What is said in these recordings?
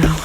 now.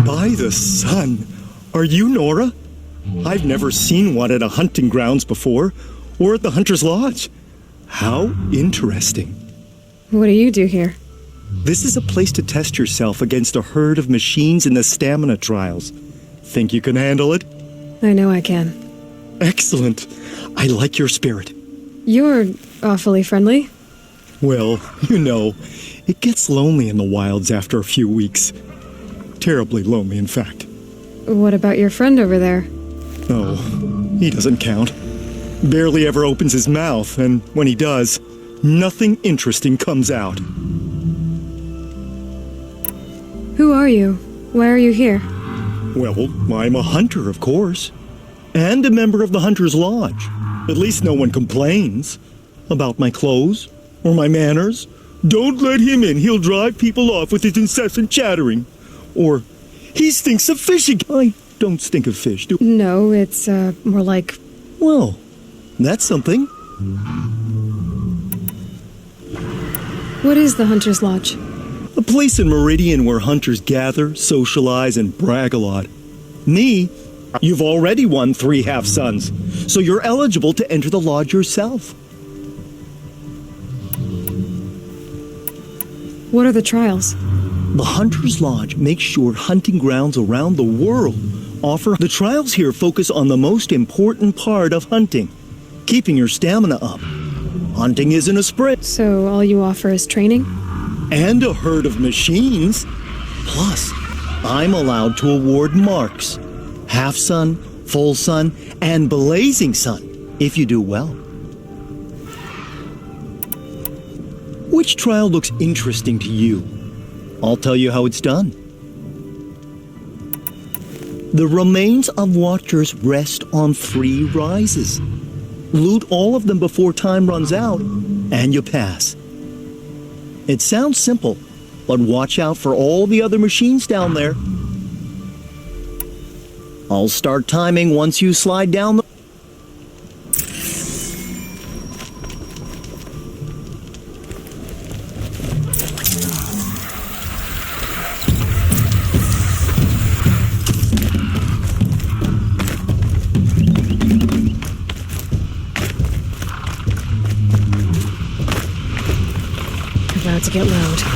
By the sun! Are you Nora? I've never seen one at a hunting grounds before, or at the Hunter's Lodge. How interesting. What do you do here? This is a place to test yourself against a herd of machines in the stamina trials. Think you can handle it? I know I can. Excellent. I like your spirit. You're awfully friendly. Well, you know, it gets lonely in the wilds after a few weeks. Terribly lonely, in fact. What about your friend over there? Oh, he doesn't count. Barely ever opens his mouth, and when he does, nothing interesting comes out. Who are you? Why are you here? Well, I'm a hunter, of course. And a member of the Hunter's Lodge. At least no one complains about my clothes or my manners. Don't let him in. He'll drive people off with his incessant chattering. Or, he stinks of fishing. I don't stink of fish, do I? No, it's, more like... Well, that's something. What is the Hunter's Lodge? A place in Meridian where hunters gather, socialize, and brag a lot. Me, you've already won 3 half-suns, so you're eligible to enter the lodge yourself. What are the trials? The Hunter's Lodge makes sure hunting grounds around the world offer. The trials here focus on the most important part of hunting, keeping your stamina up. Hunting isn't a sprint. So all you offer is training? And a herd of machines. Plus, I'm allowed to award marks. Half sun, full sun, and blazing sun, if you do well. Which trial looks interesting to you? I'll tell you how it's done. The remains of Watchers rest on 3 rises. Loot all of them before time runs out, and you pass. It sounds simple, but watch out for all the other machines down there. I'll start timing once you slide down the... get loud.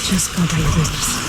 Just go about your business.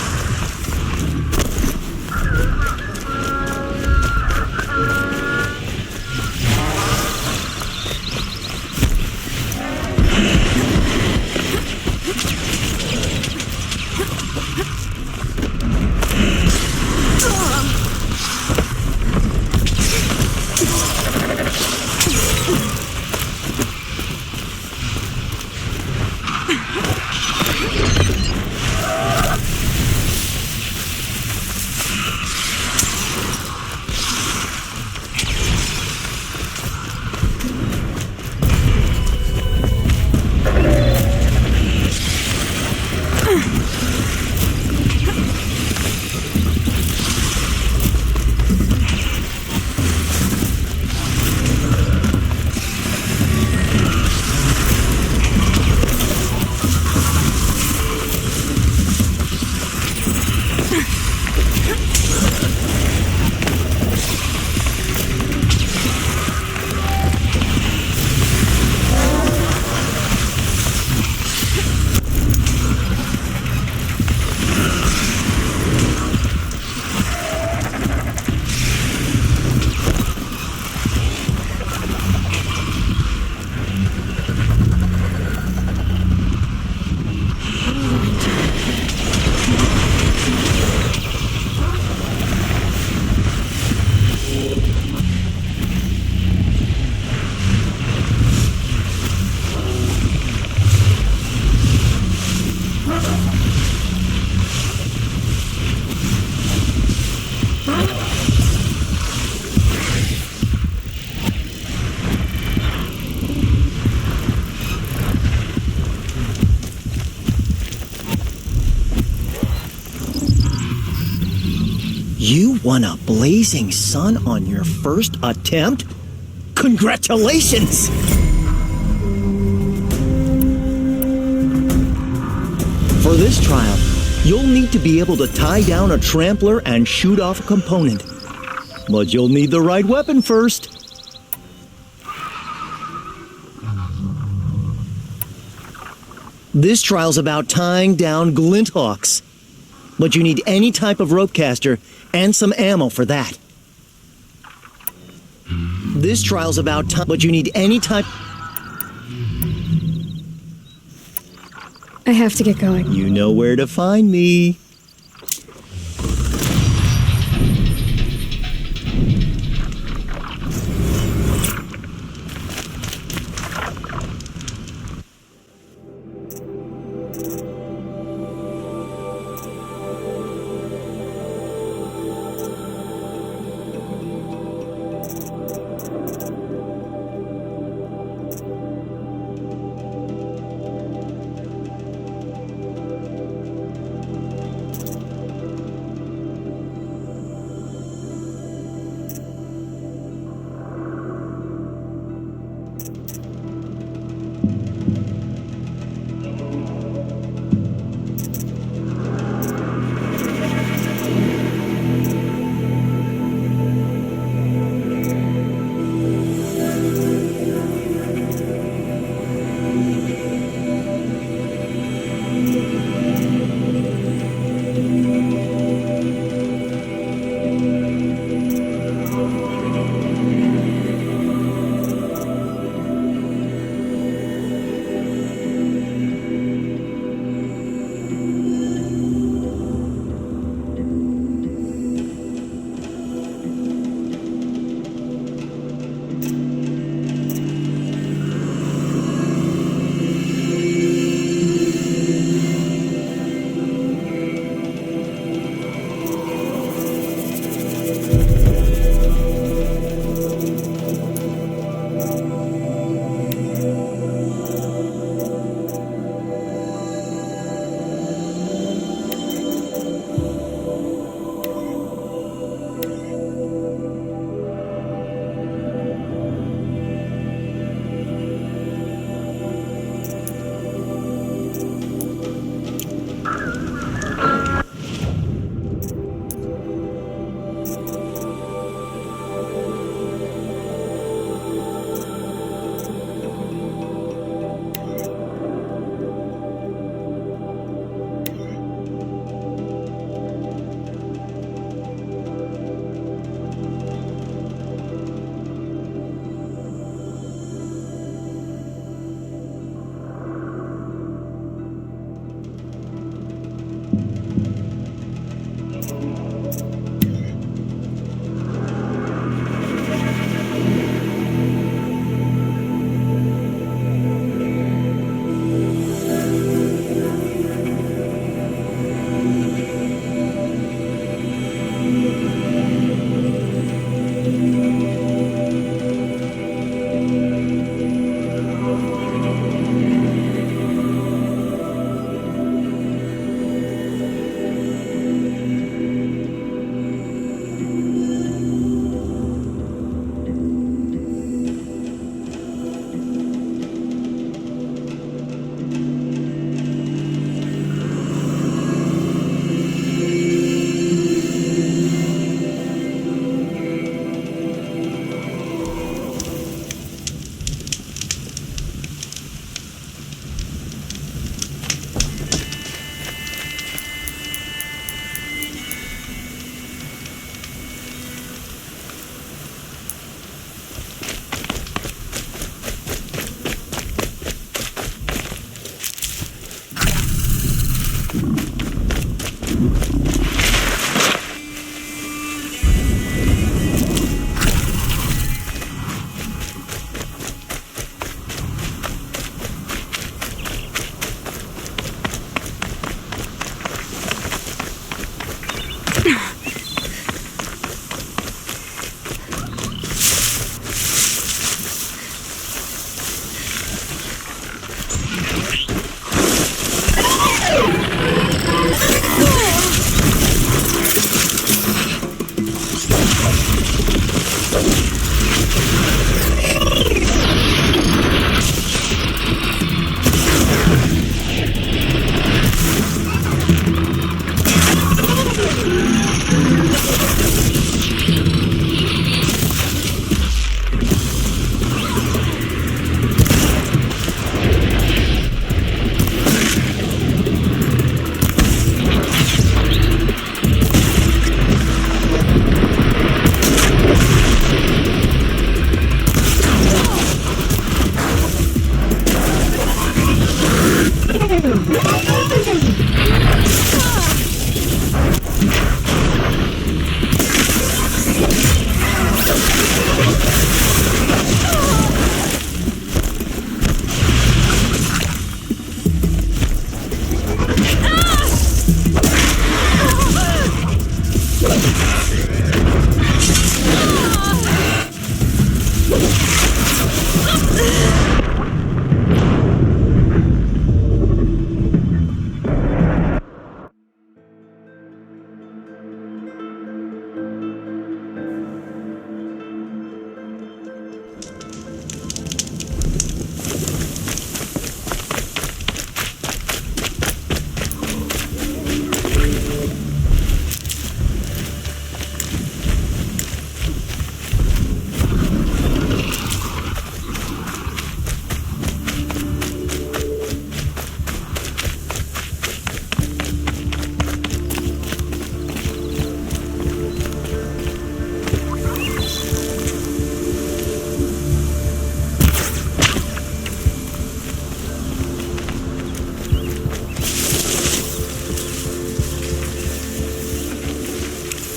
You won a blazing sun on your first attempt? Congratulations! For this trial, you'll need to be able to tie down a trampler and shoot off a component. But you'll need the right weapon first. This trial's about tying down Glinthawks. But you need any type of rope caster and some ammo for that. This trial's about but you need any type... I have to get going. You know where to find me.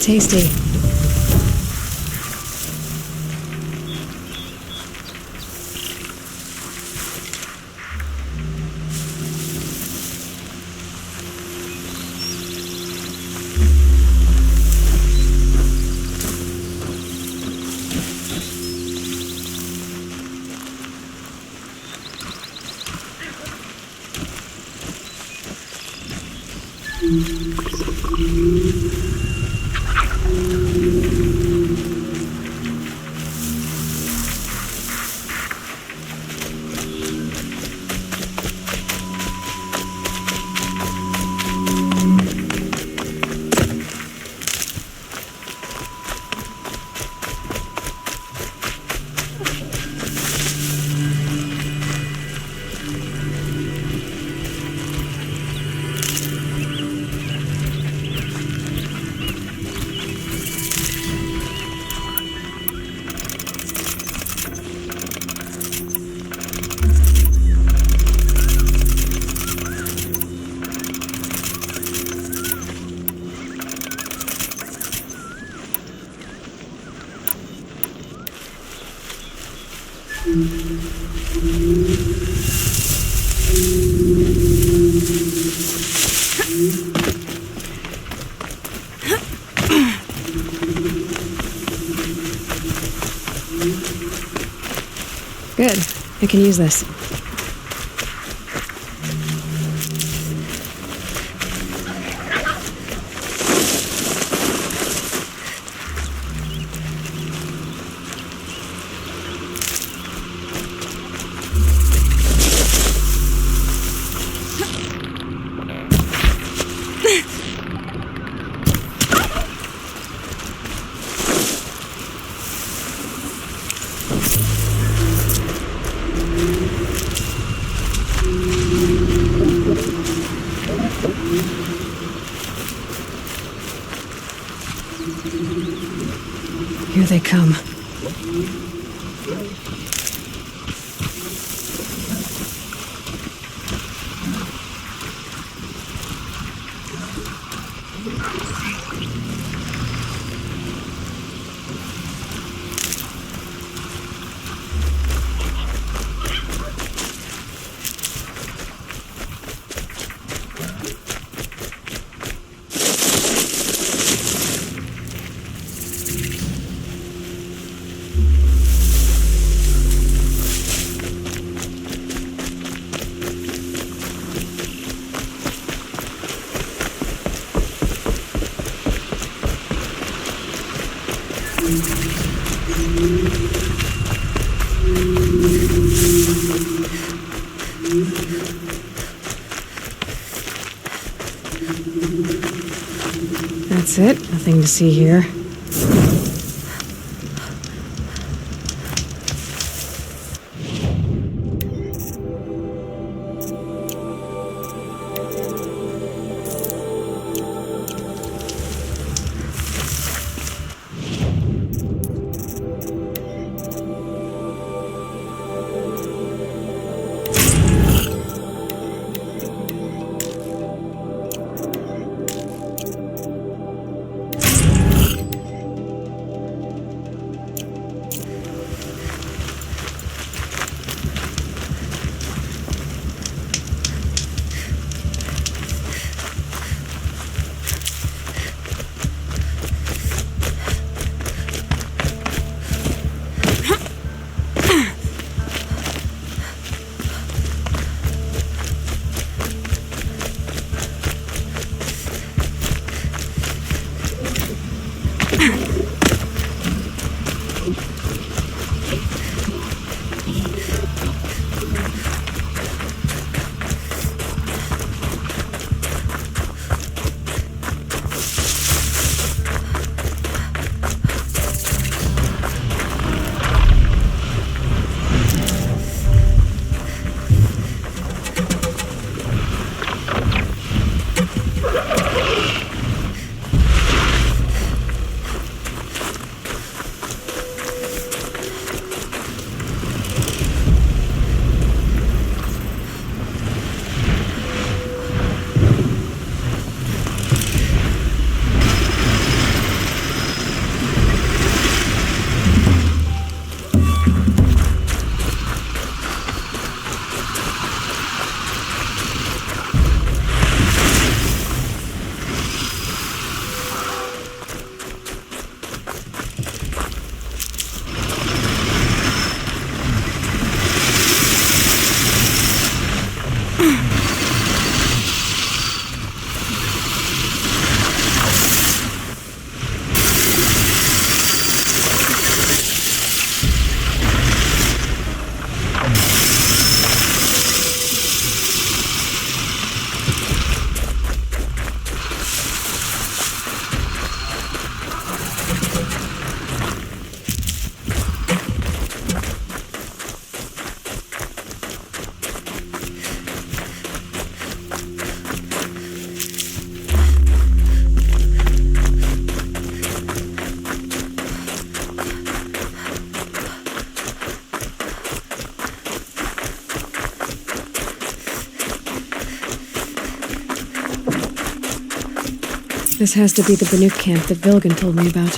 tasty. Good. I can use this. Here they come. That's it. Nothing to see here. this has to be the Banuk camp that Vilgan told me about.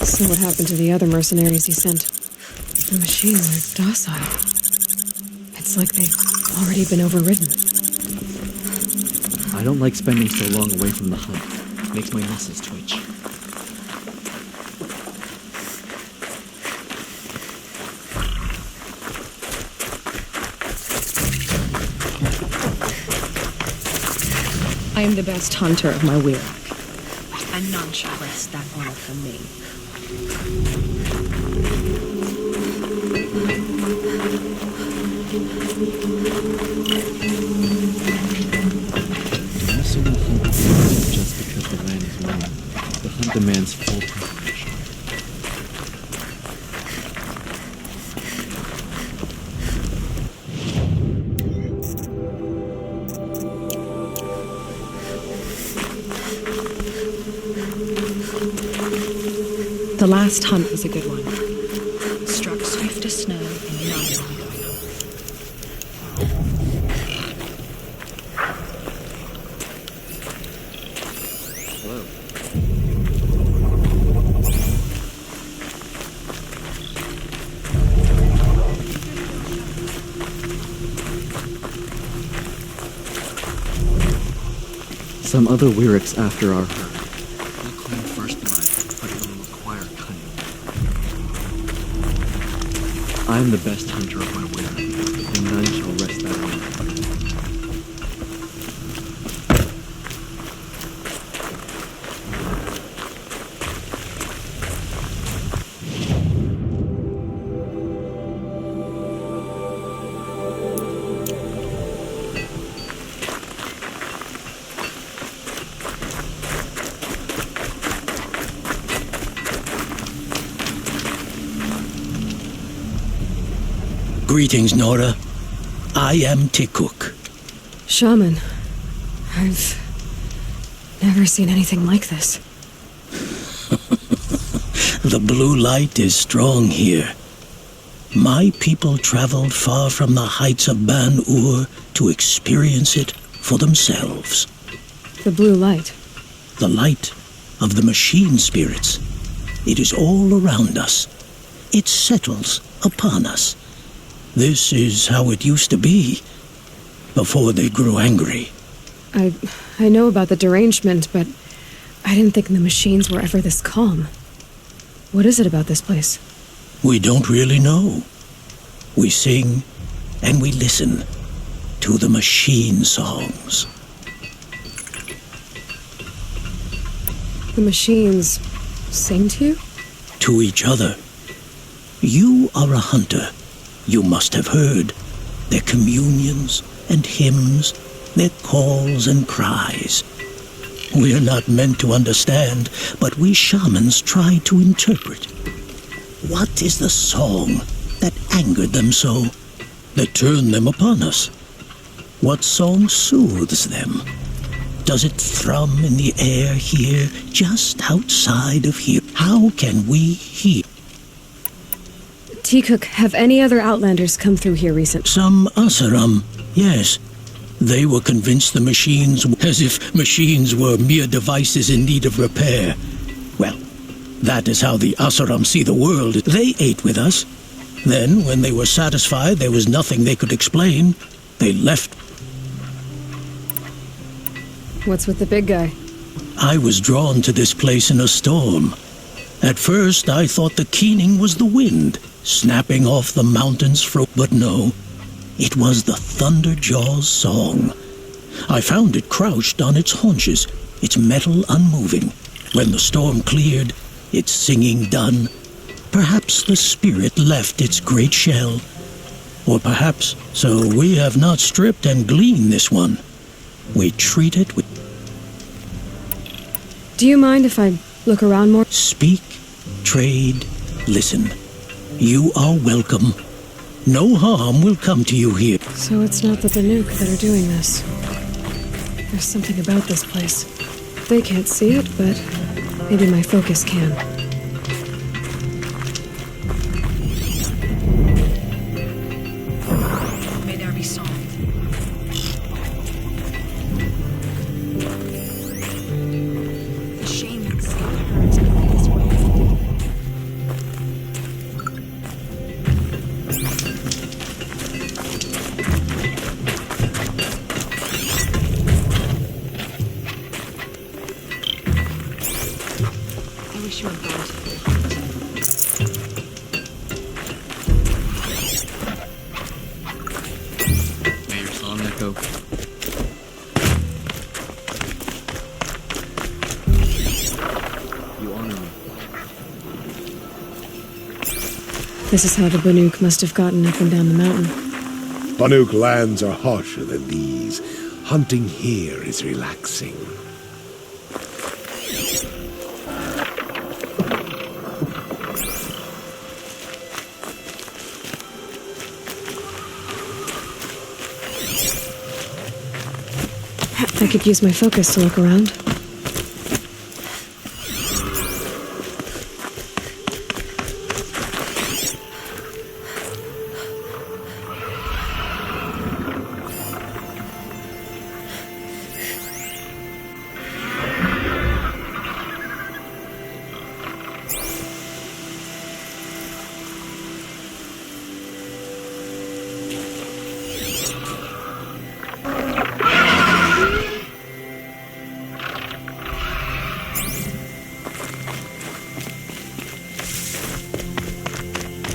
So what happened to the other mercenaries he sent? The machines are docile. It's like they've already been overridden. I don't like spending so long away from the hunt. It makes my muscles twitch. I am the best hunter of my Weirach, and none shall wrest that honor from me. Also, the hunt isn't just because the land is mine. The hunt demands full preparation. The last hunt was a good one. Struck swift as snow and none long ago. Some other Weirachs after our herd. We'll claim first blood, but it will require cunning. I am the best hunter of my Weirach, and none shall wrest that honor. Greetings, Nora. I am Tikuk. Shaman, I've never seen anything like this. The blue light is strong here. My people traveled far from the heights of Ban-Ur to experience it for themselves. The blue light. The light of the machine spirits. It is all around us. It settles upon us. This is how it used to be, before they grew angry. I know about the derangement, but I didn't think the machines were ever this calm. What is it about this place? We don't really know. We sing and we listen to the machine songs. The machines sing to you? To each other. You are a hunter. You must have heard their communions and hymns, their calls and cries. We're not meant to understand, but we shamans try to interpret. What is the song that angered them so, that turned them upon us? What song soothes them? Does it thrum in the air here, just outside of here? How can we hear? Tikuk, have any other Outlanders come through here recently? Some Asaram, yes. They were convinced the machines, as if machines were mere devices in need of repair. Well, that is how the Asaram see the world. They ate with us. Then, when they were satisfied there was nothing they could explain, they left. What's with the big guy? I was drawn to this place in a storm. At first I thought the keening was the wind, snapping off the mountain's throat, but no. It was the Thunderjaw's song. I found it crouched on its haunches, its metal unmoving. When the storm cleared, its singing done, perhaps the spirit left its great shell. Or perhaps so we have not stripped and gleaned this one. We treat it with... Do you mind if I look around more? Speak, trade, listen. You are welcome. No harm will come to you here. So it's not the Banuk that are doing this. There's something about this place. They can't see it, but maybe my focus can. May there be song. Echo. You honor me. This is how the Banuk must have gotten up and down the mountain. Banuk lands are harsher than these. Hunting here is relaxing. I could use my focus to look around.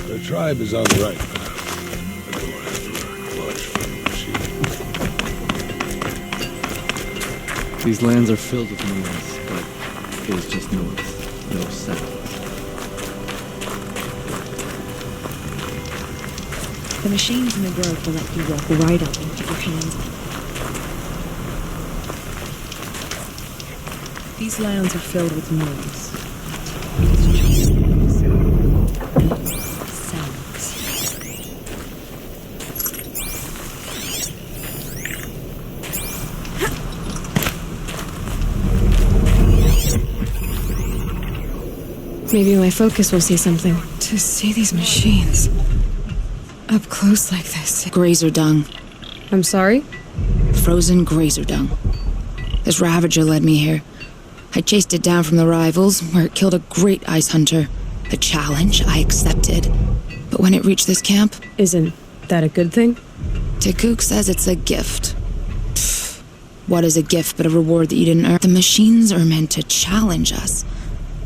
The tribe is on the right path. But we'll have to learn much from the machine. These lands are filled with noise, but it is just noise, no sound. The machines in the grove will let you walk right up and get your hands on them. These lands are filled with noise. It's just noise. Sounds. Maybe my focus will see something. To see these machines up close like this. Grazer dung. I'm sorry? Frozen grazer dung. This Ravager led me here. I chased it down from the rivals, where it killed a great ice hunter. A challenge I accepted. But when it reached this camp, Isn't that a good thing? Takuk says it's a gift. Pfft, what is a gift but a reward that you didn't earn? The machines are meant to challenge us.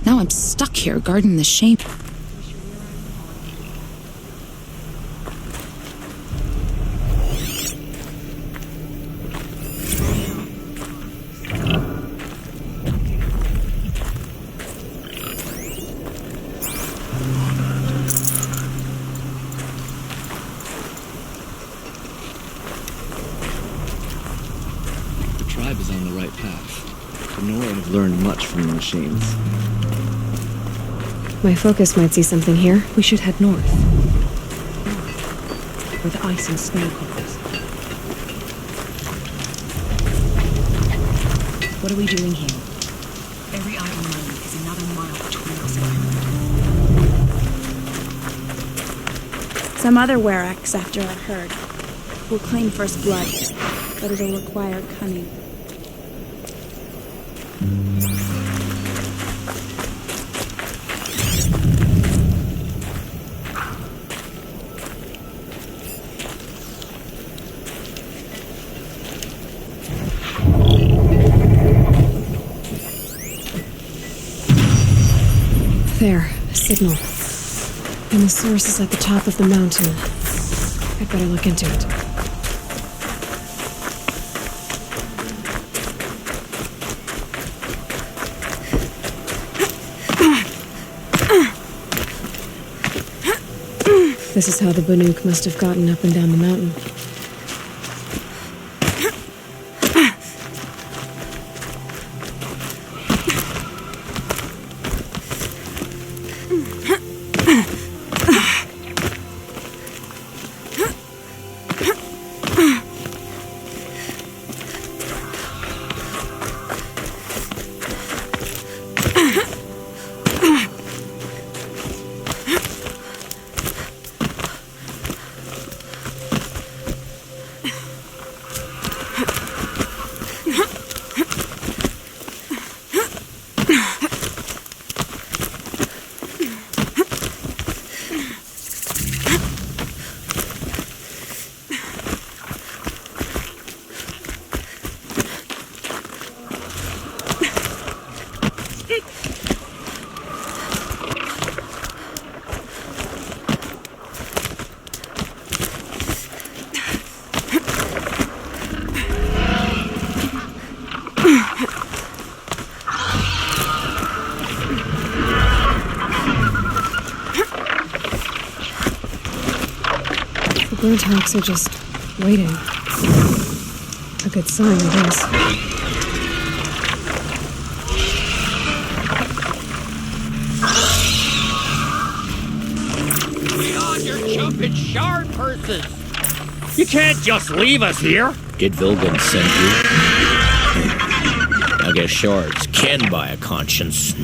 Now I'm stuck here guarding the shame. The tribe is on the right path. The Nora have learned much from the machines. My focus might see something here. We should head north. Where the ice and snow covers. What are we doing here? Every idle moment is another mile between us and home. Some other Werex, after our herd, will claim first blood, but it'll require cunning. There, a signal. And the source is at the top of the mountain. I'd better look into it. This is how the Banuk must have gotten up and down the mountain. Squirtox are just waiting. A good sign, I guess. Beyond your jumping shard purses! You can't just leave us here! Did Vilgan send you? I guess shards can buy a conscience.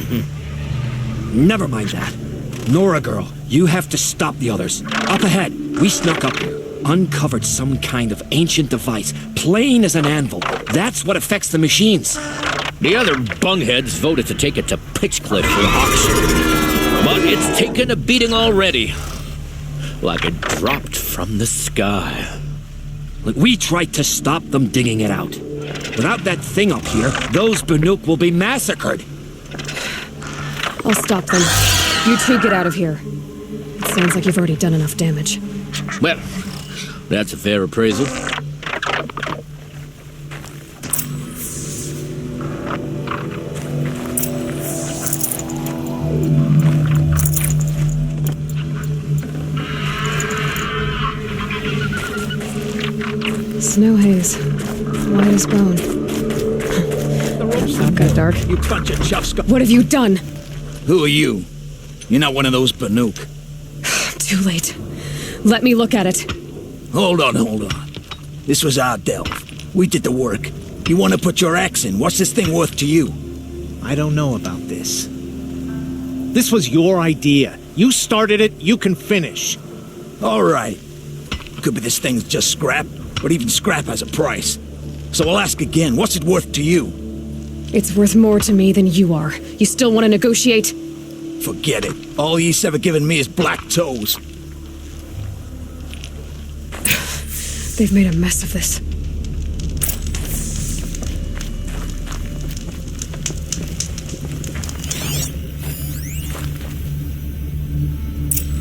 Never mind that. Nora girl, you have to stop the others. Up ahead, we snuck up here. Uncovered some kind of ancient device, plain as an anvil. That's what affects the machines. The other bungheads voted to take it to Pitchcliff for auction. But it's taken a beating already. Like it dropped from the sky. Look, we tried to stop them digging it out. Without that thing up here, those Banuk will be massacred. I'll stop them. You two get out of here. It sounds like you've already done enough damage. Well, that's a fair appraisal. Snow haze. White as bone. That got dark. You bunch of chuffs. What have you done? Who are you? You're not one of those Banuk. Too late. Let me look at it. Hold on. This was our delve. We did the work. You want to put your axe in? What's this thing worth to you? I don't know about this. This was your idea. You started it, you can finish. All right. Could be this thing's just scrap, but even scrap has a price. So I'll ask again, what's it worth to you? It's worth more to me than you are. You still want to negotiate? Forget it. All ye's ever given me is black toes. They've made a mess of this.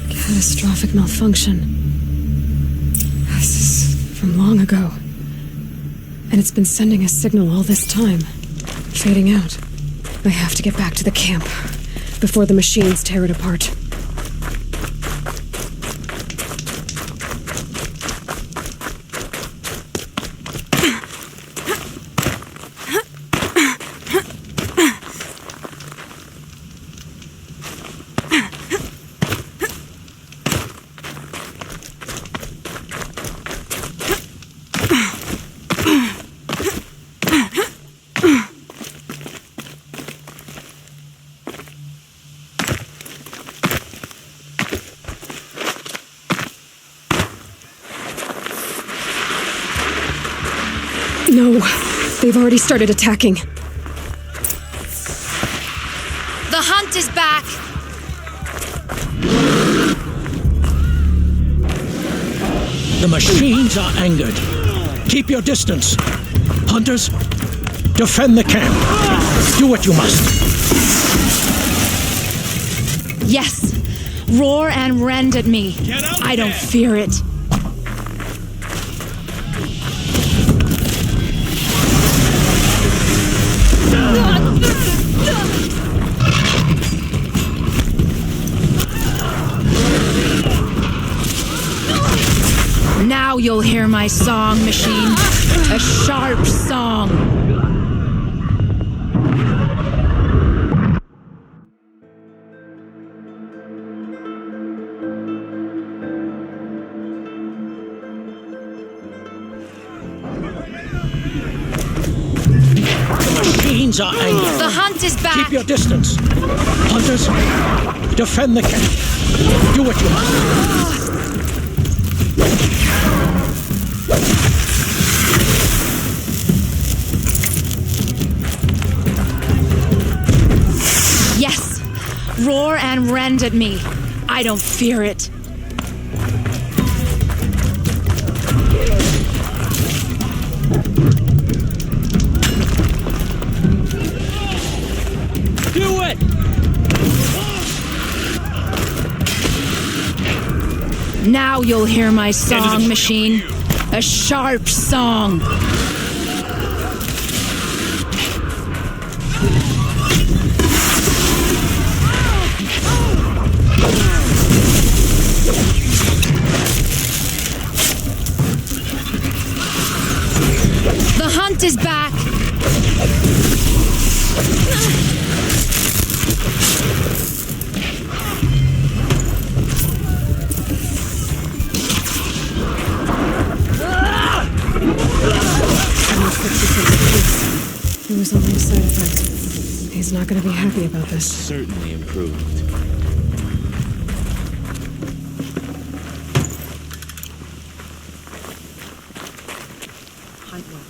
Catastrophic malfunction. This is from long ago. And it's been sending a signal all this time. Fading out. I have to get back to the camp before the machines tear it apart. No, they've already started attacking. The hunt is back! The machines are angered. Keep your distance. Hunters, defend the camp. Do what you must. Yes! Roar and rend at me. I don't fear it. Now you'll hear my song, machine. A sharp song. The machines are angered. The hunt is back! Keep your distance. Hunters, defend the camp. Do what you must. Yes! Roar and rend at me. I don't fear it. Do it! Now you'll hear my song, machine. A sharp song. The hunt is back! It was only a side effect. He's not gonna be happy about this. Certainly improved. Hunt well.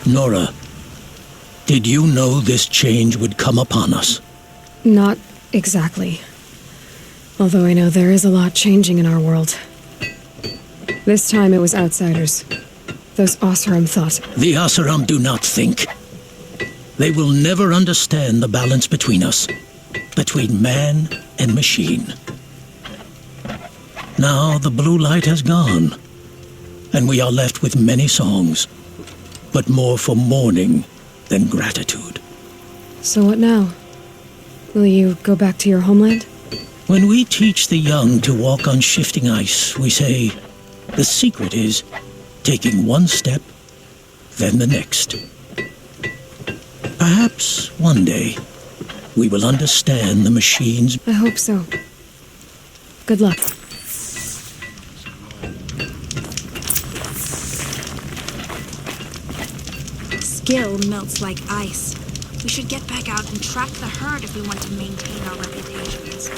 Nora, did you know this change would come upon us? Not exactly. Although I know there is a lot changing in our world. This time it was outsiders. Those Oseram thought. The Oseram do not think. They will never understand the balance between us, between man and machine. Now the blue light has gone, and we are left with many songs, but more for mourning than gratitude. So what now? Will you go back to your homeland? When we teach the young to walk on shifting ice, we say, the secret is taking one step, then the next. Perhaps one day we will understand the machines. I hope so. Good luck. Skill melts like ice. We should get back out and track the herd if we want to maintain our reputations.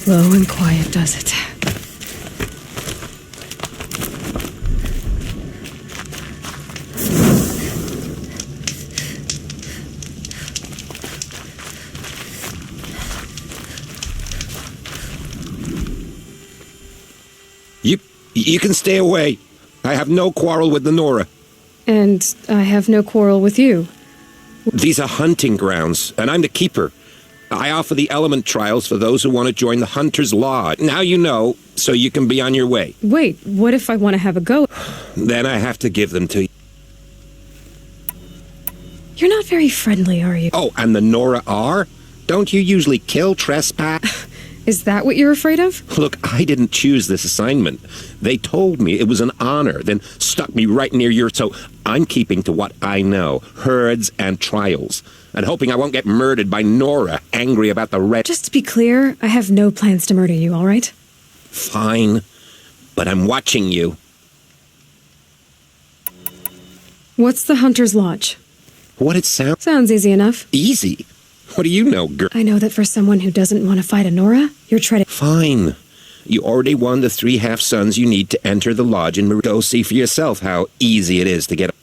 Low and quiet does it. You can stay away. I have no quarrel with the Nora. And I have no quarrel with you. These are hunting grounds, and I'm the keeper. I offer the element trials for those who want to join the Hunter's Lodge. Now you know, so you can be on your way. Wait, what if I want to have a go? Then I have to give them to you. You're not very friendly, are you? Oh, and the Nora are? Don't you usually kill trespass? Is that what you're afraid of? Look, I didn't choose this assignment. They told me it was an honor, then stuck me right near your... So I'm keeping to what I know. Herds and trials. And hoping I won't get murdered by Nora, angry about the red... Just to be clear, I have no plans to murder you, all right? Fine. But I'm watching you. What's the Hunter's Lodge? What it sounds... Sounds easy enough. Easy? What do you know, girl? I know that for someone who doesn't want to fight a Nora, you're treading... Fine. You already won the 3 half-suns you need to enter the lodge and go see for yourself how easy it is to get...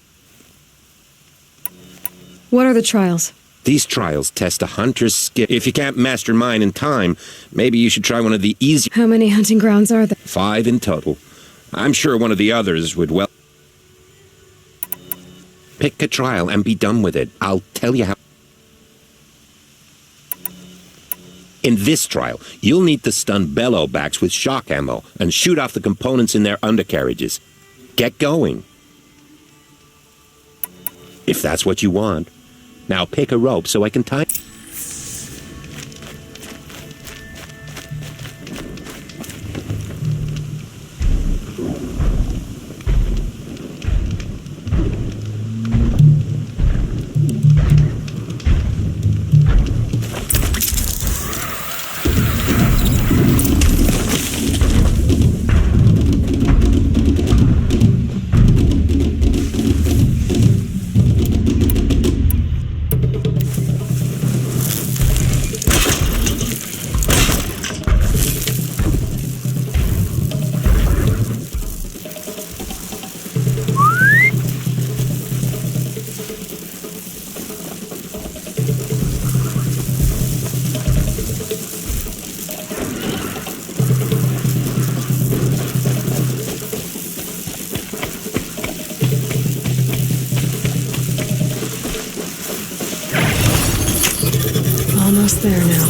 What are the trials? These trials test a hunter's skill. If you can't master mine in time, maybe you should try one of the easy... How many hunting grounds are there? 5 in total. I'm sure one of the others would well... Pick a trial and be done with it. I'll tell you how... In this trial, you'll need to stun bellowbacks with shock ammo and shoot off the components in their undercarriages. Get going. If that's what you want. Now pick a rope so I can tie... Almost there now.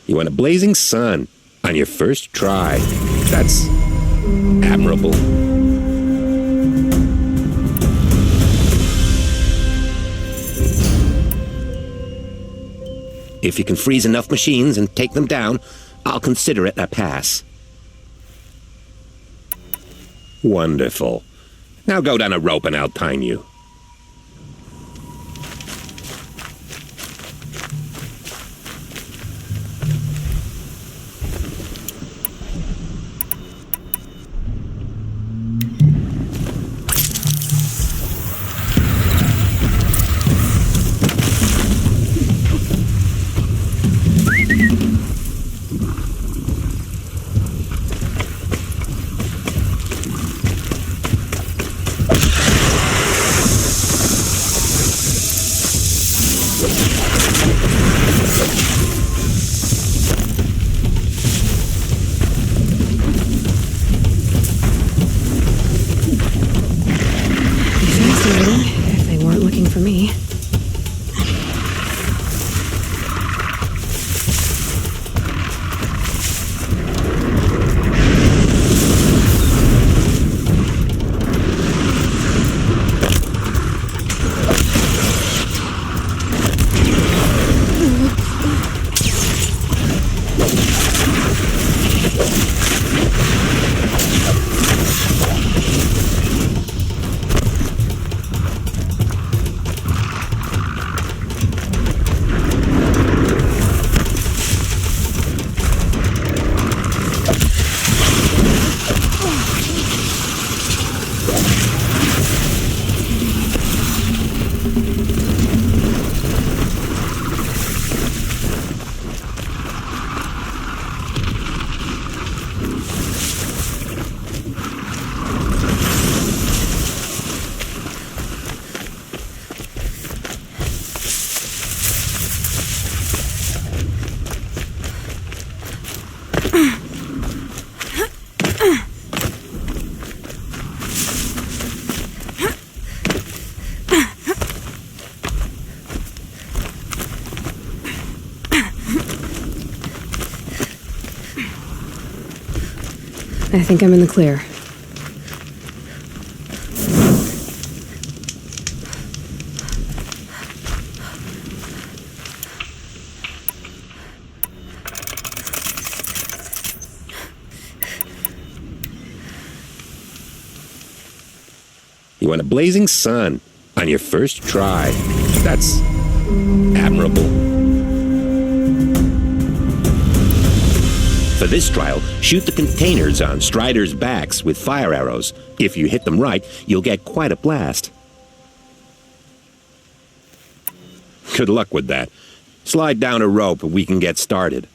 You want a blazing sun on your first try. That's admirable. If you can freeze enough machines and take them down, I'll consider it a pass. Wonderful. Now go down a rope and I'll time you. If they weren't looking for me. I think I'm in the clear. You want a blazing sun on your first try. That's admirable. For this trial, shoot the containers on Striders' backs with fire arrows. If you hit them right, you'll get quite a blast. Good luck with that. Slide down a rope and we can get started.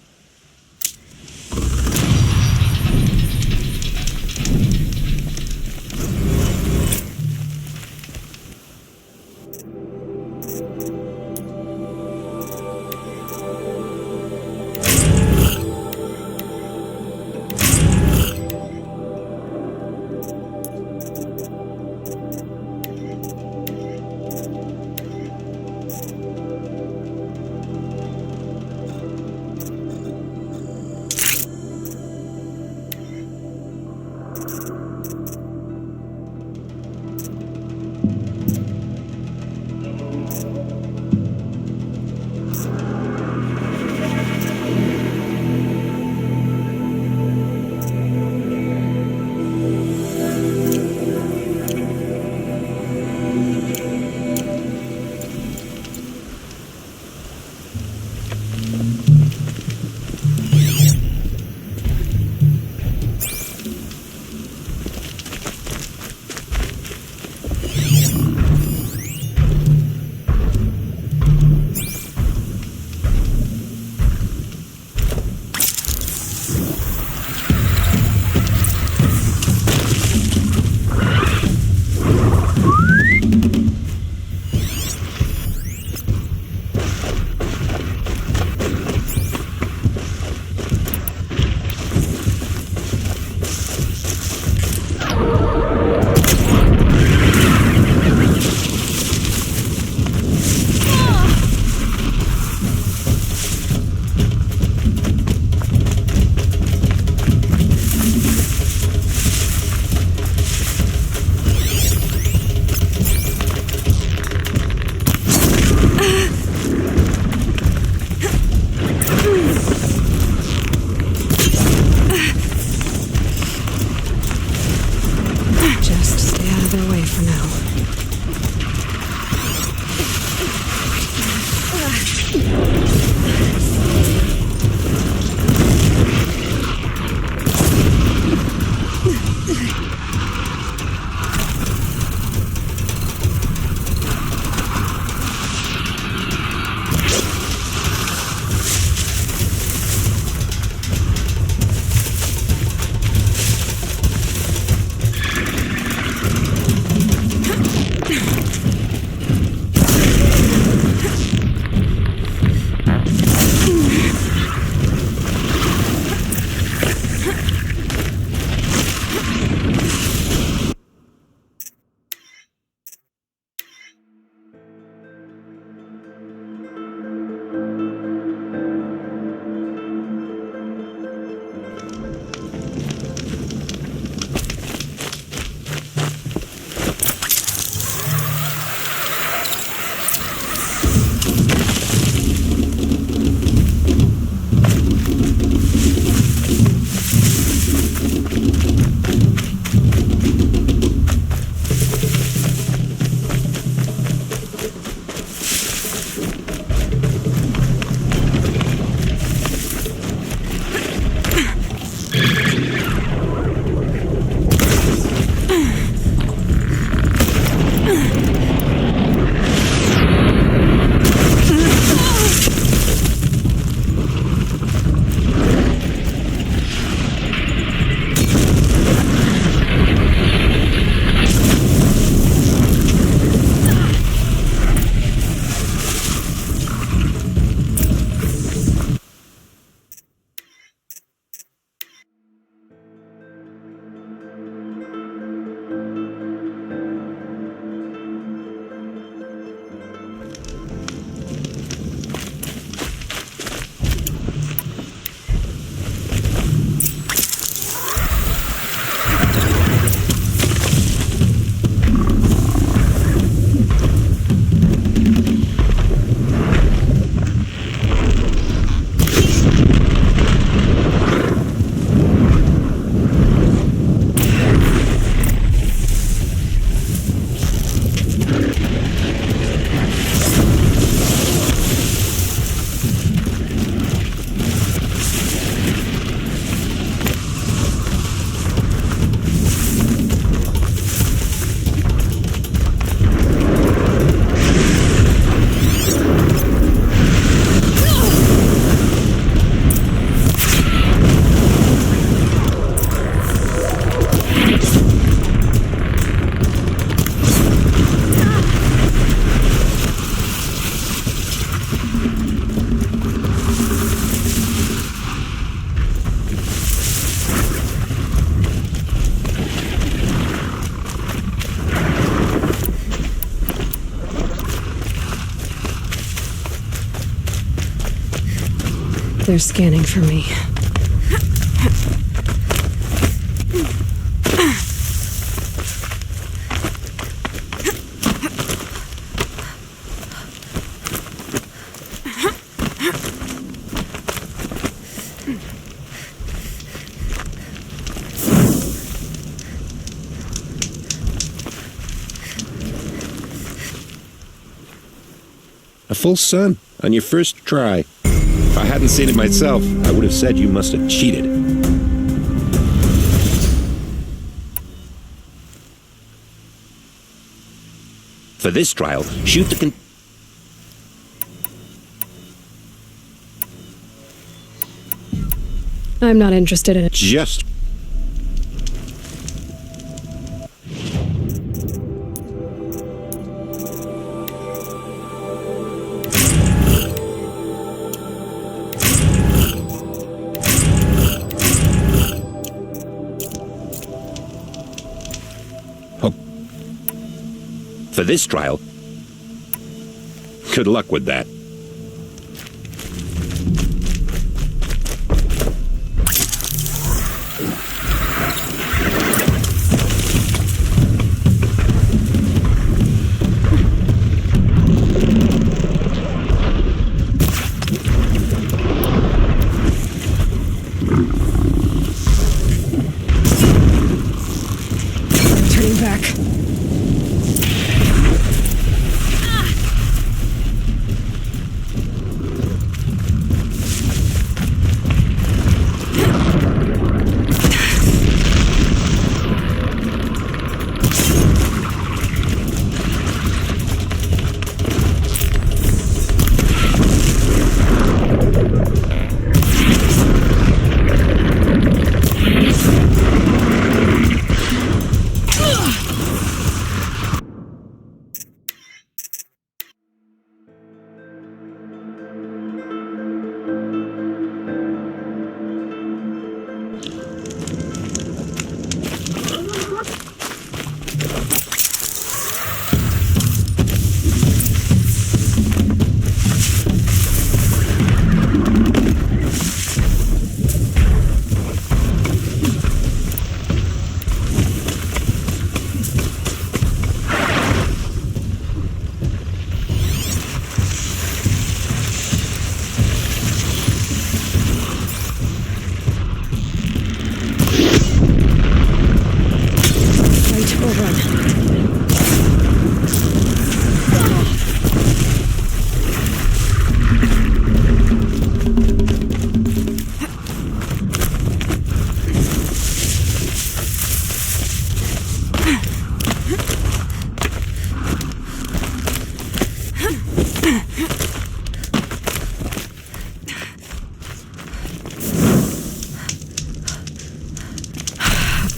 they're scanning for me. A full sun on your first try. If I hadn't seen it myself, I would have said you must have cheated. For this trial, shoot the I'm not interested in it. Just for this trial. Good luck with that. Turning back.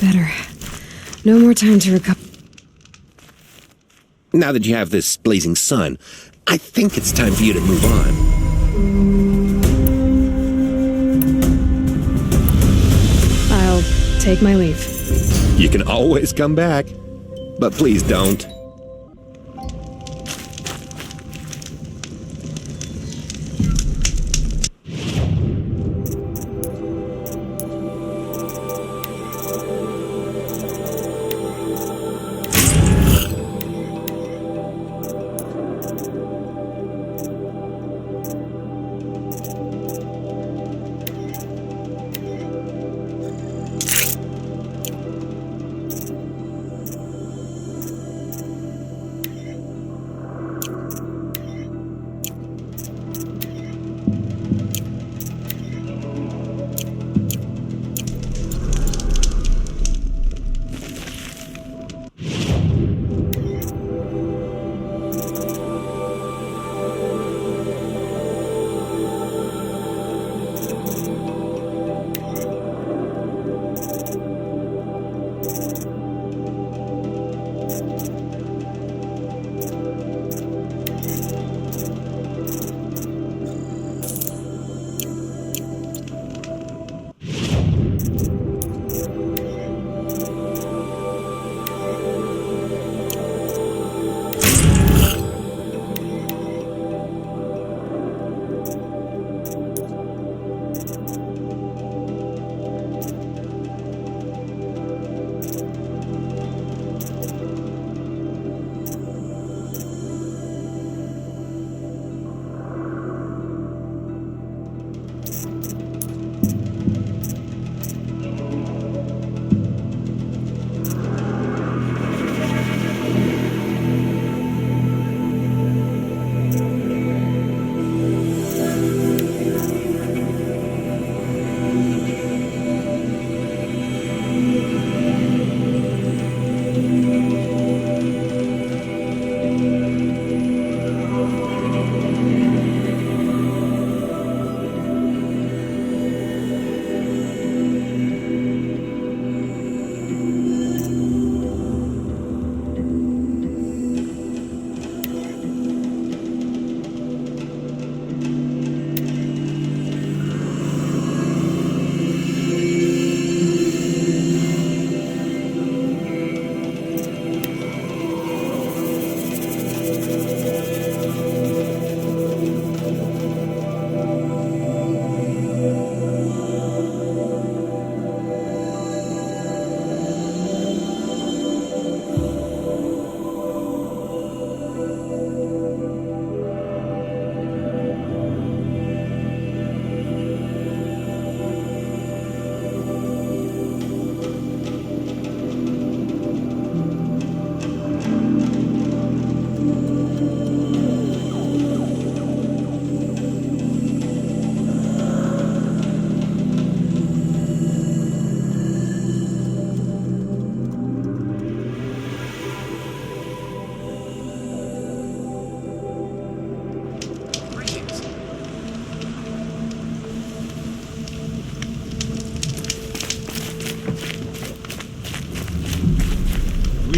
Better. No more time to recover. Now that you have this blazing sun, I think it's time for you to move on. I'll take my leave. You can always come back, but please don't.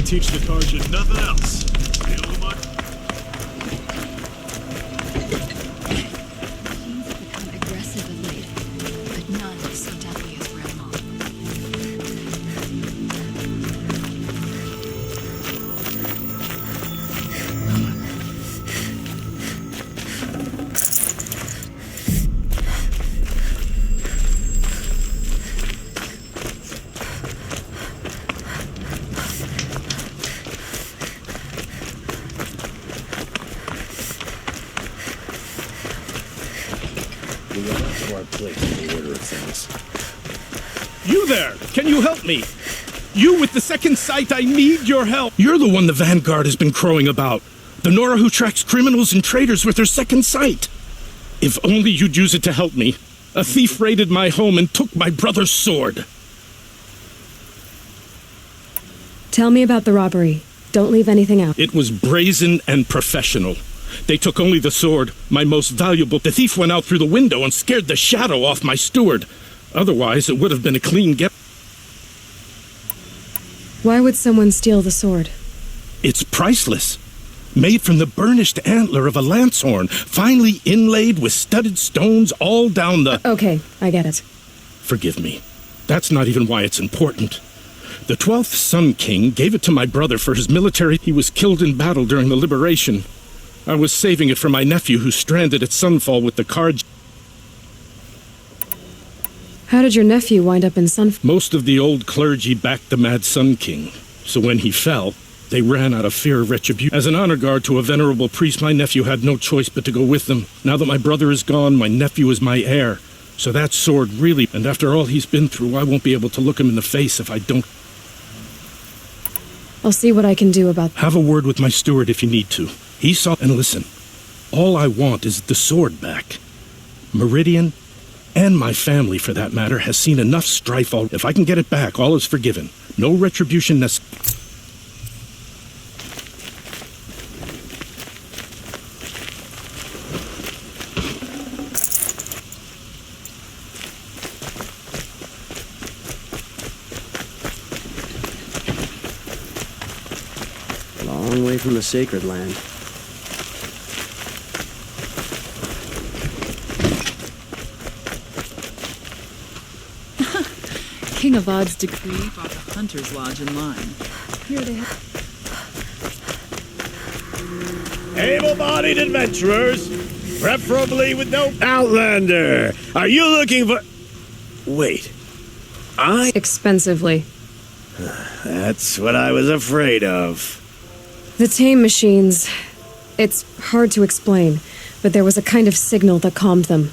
teach the Tarjan nothing else. Feel the much? Machines have become aggressive of late, but none so deadly as Grandma. We got up to our plate in the order of things. You there! Can you help me? You with the second sight, I need your help! You're the one the Vanguard has been crowing about. The Nora who tracks criminals and traitors with her second sight. If only you'd use it to help me. A thief raided my home and took my brother's sword. Tell me about the robbery. Don't leave anything out. It was brazen and professional. They took only the sword, my most valuable. The thief went out through the window and scared the shadow off my steward. Otherwise, it would have been a clean get. Why would someone steal the sword? It's priceless. Made from the burnished antler of a lancehorn, finely inlaid with studded stones all down the... Okay, I get it. Forgive me. That's not even why it's important. The 12th Sun King gave it to my brother for his military. He was killed in battle during the liberation. I was saving it for my nephew who's stranded at Sunfall with the Carj. How did your nephew wind up in Sunfall? Most of the old clergy backed the Mad Sun King, so when he fell, they ran out of fear of retribution. As an honor guard to a venerable priest, my nephew had no choice but to go with them. Now that my brother is gone, my nephew is my heir. So that sword really... And after all he's been through, I won't be able to look him in the face if I don't... I'll see what I can do about... Have a word with my steward if you need to. He saw... And listen, all I want is the sword back. Meridian, and my family for that matter, has seen enough strife all... If I can get it back, all is forgiven. No retribution necessary. Long way from the sacred land. King Avad's decree brought the Hunter's Lodge in line. Here they are. Able-bodied adventurers, preferably with no... Outlander, are you looking for... Wait, Expensively. That's what I was afraid of. The tame machines. It's hard to explain, but there was a kind of signal that calmed them.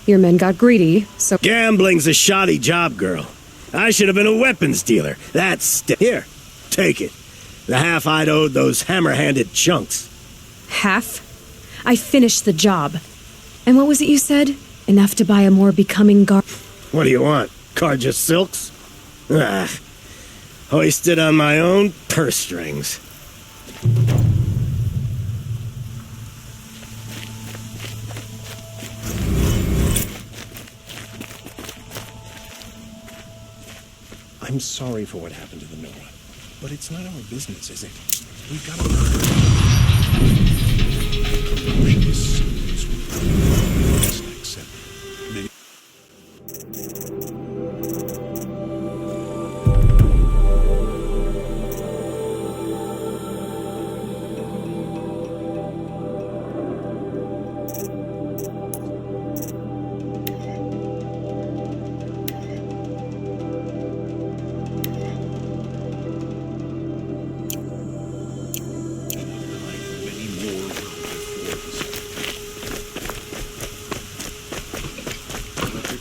Your men got greedy, so... Gambling's a shoddy job, girl. I should have been a weapons dealer. Here, take it. The half I'd owed those hammer-handed chunks. Half? I finished the job. And what was it you said? Enough to buy a more becoming garb? What do you want? Carja silks? Hoisted on my own purse strings. I'm sorry for what happened to the Nora, but it's not our business, is it? We've got to... Corruption is serious. We must accept many...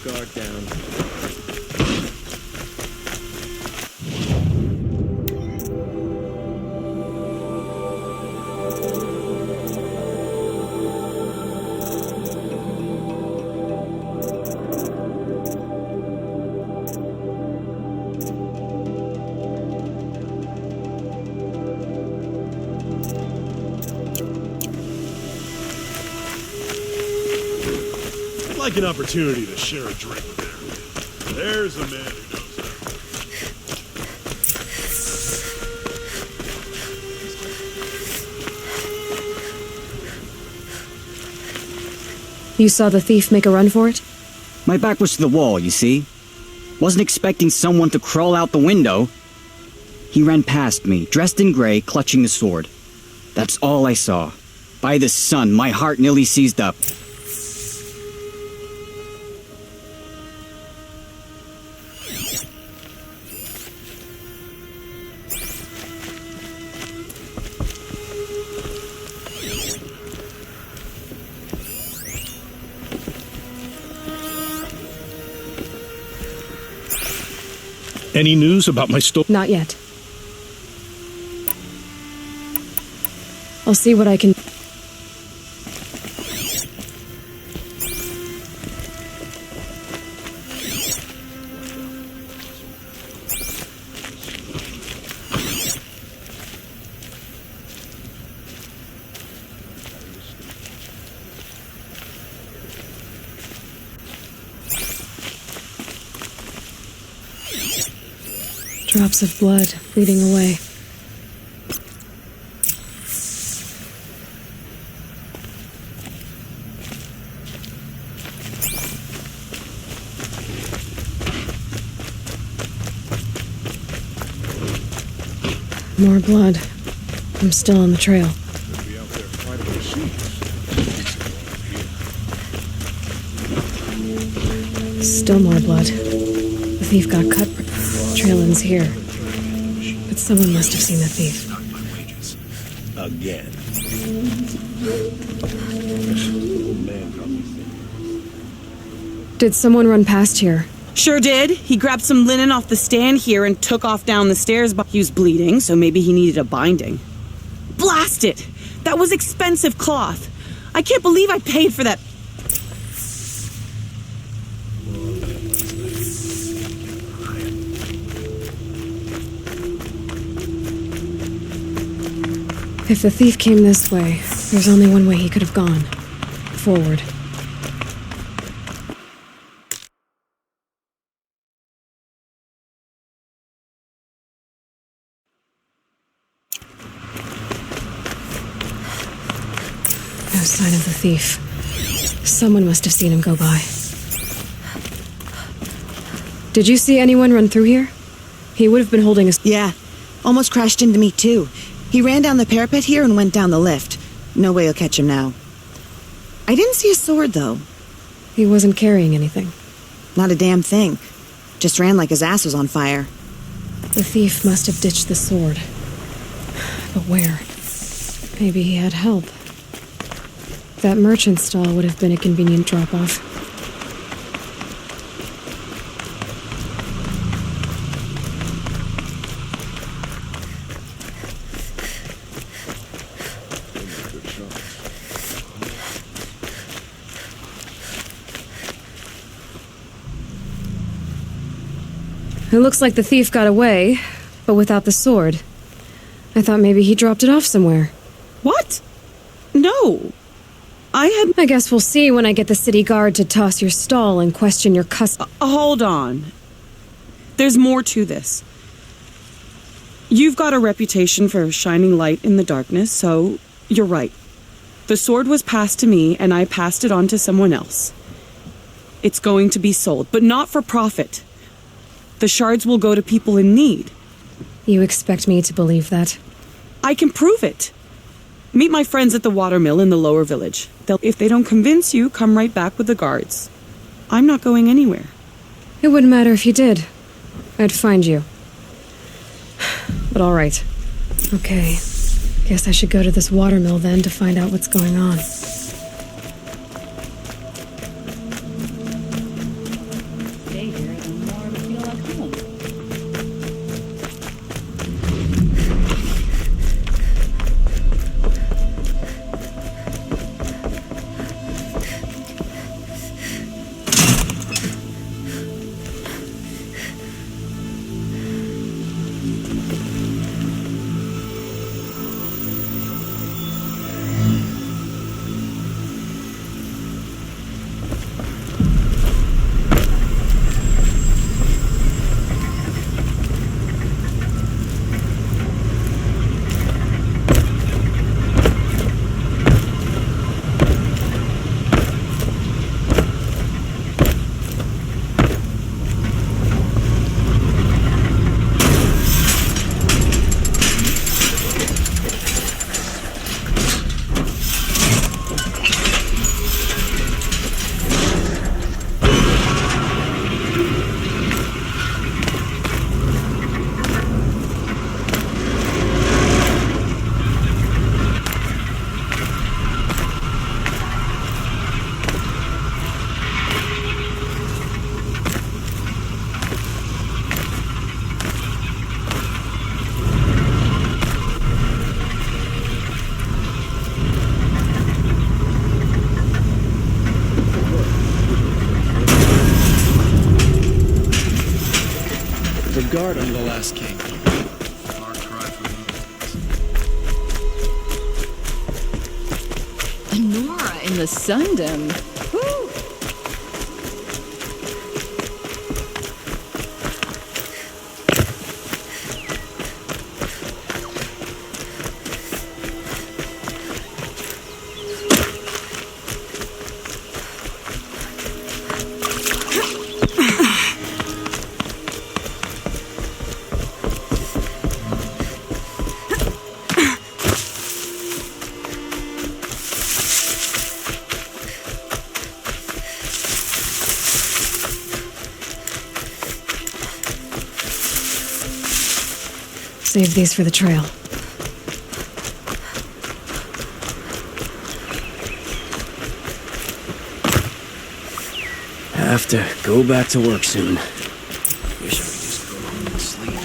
Guard down. I'd like an opportunity to share a drink with There's a man who knows You saw the thief make a run for it? My back was to the wall, you see. Wasn't expecting someone to crawl out the window. He ran past me, dressed in gray, clutching the sword. That's all I saw. By the sun, my heart nearly seized up. Any news about my store? Not yet. I'll see what I can... Drops of blood bleeding away. More blood. I'm still on the trail. Still more blood. The thief got cut. Trail ends here. But someone must have seen the thief. Again. Did someone run past here? Sure did. He grabbed some linen off the stand here and took off down the stairs, but he was bleeding, so maybe he needed a binding. Blast it! That was expensive cloth. I can't believe I paid for that. If the thief came this way, there's only one way he could have gone. Forward. No sign of the thief. Someone must have seen him go by. Did you see anyone run through here? He would have been holding a... Yeah. Almost crashed into me, too. He ran down the parapet here and went down the lift. No way you'll catch him now. I didn't see a sword, though. He wasn't carrying anything. Not a damn thing. Just ran like his ass was on fire. The thief must have ditched the sword. But where? Maybe he had help. That merchant stall would have been a convenient drop-off. It looks like the thief got away, but without the sword. I thought maybe he dropped it off somewhere. What? No. I guess we'll see when I get the city guard to toss your stall and question your Hold on. There's more to this. You've got a reputation for shining light in the darkness, so you're right. The sword was passed to me, and I passed it on to someone else. It's going to be sold, but not for profit. The shards will go to people in need. You expect me to believe that? I can prove it. Meet my friends at the watermill in the lower village. If they don't convince you, come right back with the guards. I'm not going anywhere. It wouldn't matter if you did. I'd find you. But all right. Okay. Guess I should go to this watermill then to find out what's going on. guard under the last king. Far cry from Nora in the Sundom. Woo! Save these for the trail. Have to go back to work soon. Wish I could just go home and sleep.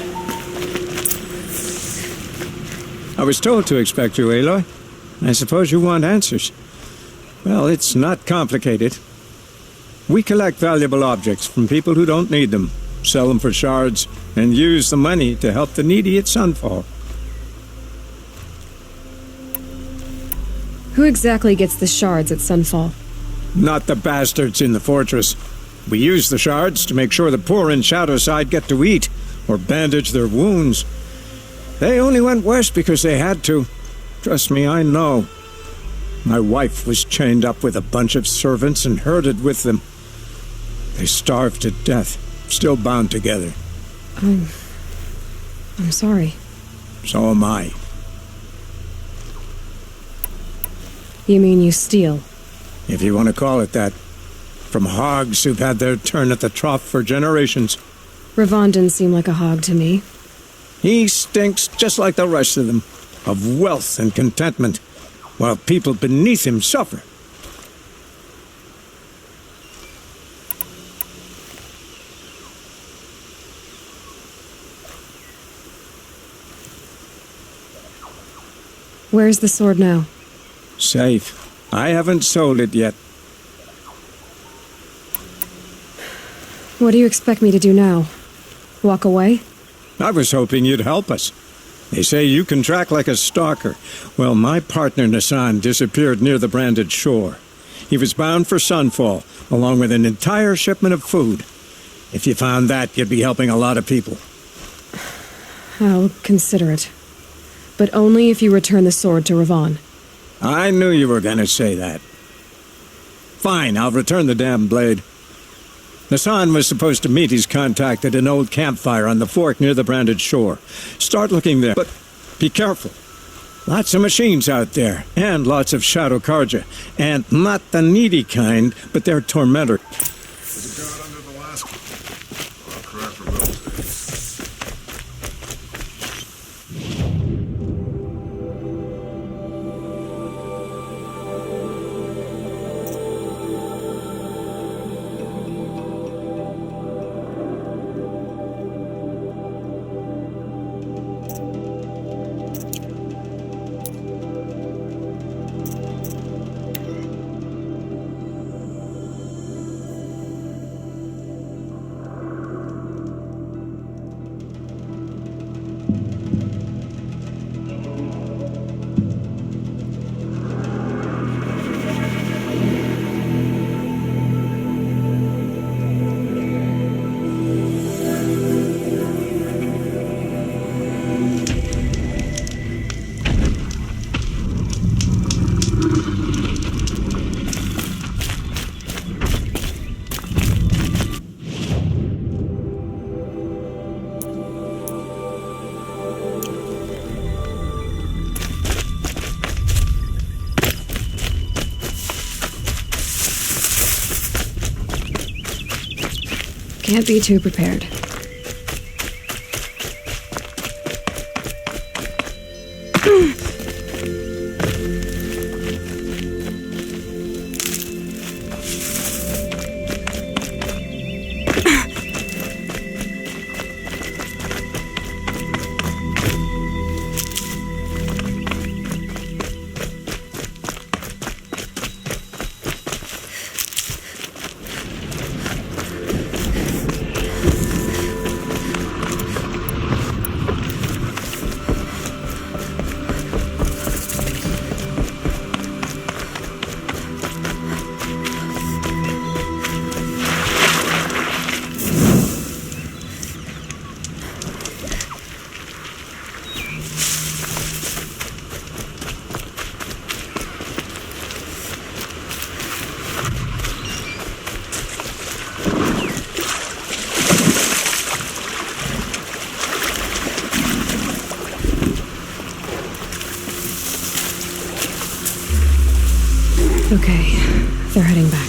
I was told to expect you, Aloy. I suppose you want answers. Well, it's not complicated. We collect valuable objects from people who don't need them, sell them for shards, and use the money to help the needy at Sunfall. Who exactly gets the shards at Sunfall? Not the bastards in the fortress. We use the shards to make sure the poor in Shadowside get to eat, or bandage their wounds. They only went west because they had to. Trust me, I know. My wife was chained up with a bunch of servants and herded with them. They starved to death, still bound together. I'm sorry. So am I. You mean you steal? If you want to call it that. From hogs who've had their turn at the trough for generations. Ravon didn't seem like a hog to me. He stinks just like the rest of them, of wealth and contentment, while people beneath him suffer. Where's the sword now? Safe. I haven't sold it yet. What do you expect me to do now? Walk away? I was hoping you'd help us. They say you can track like a stalker. Well, my partner Nassan disappeared near the Branded Shore. He was bound for Sunfall, along with an entire shipment of food. If you found that, you'd be helping a lot of people. I'll consider it. But only if you return the sword to Ravon. I knew you were going to say that. Fine, I'll return the damn blade. Nassan was supposed to meet his contact at an old campfire on the fork near the Branded Shore. Start looking there, but be careful. Lots of machines out there, and lots of Shadow Karja. And not the needy kind, but they're tormentor. Can't be too prepared. Okay, they're heading back.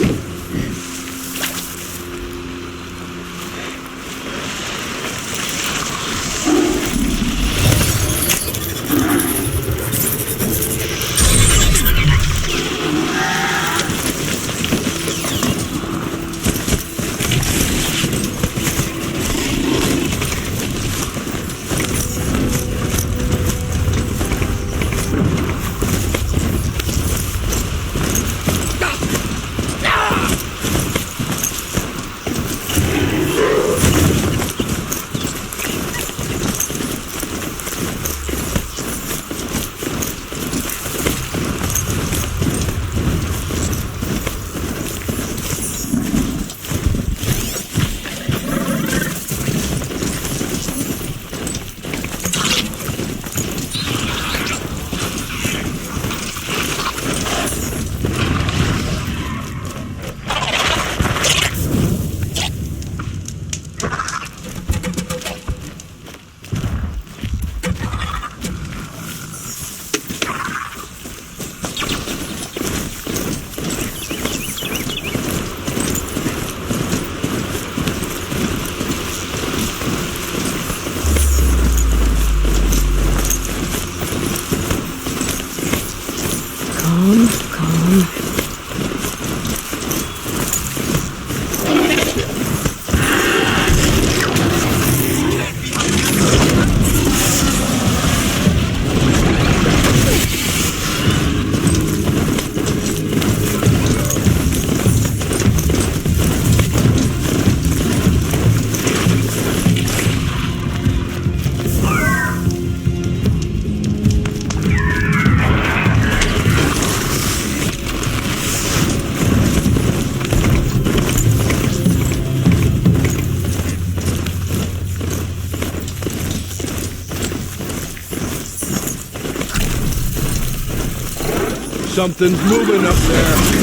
Calm. Something's moving up there.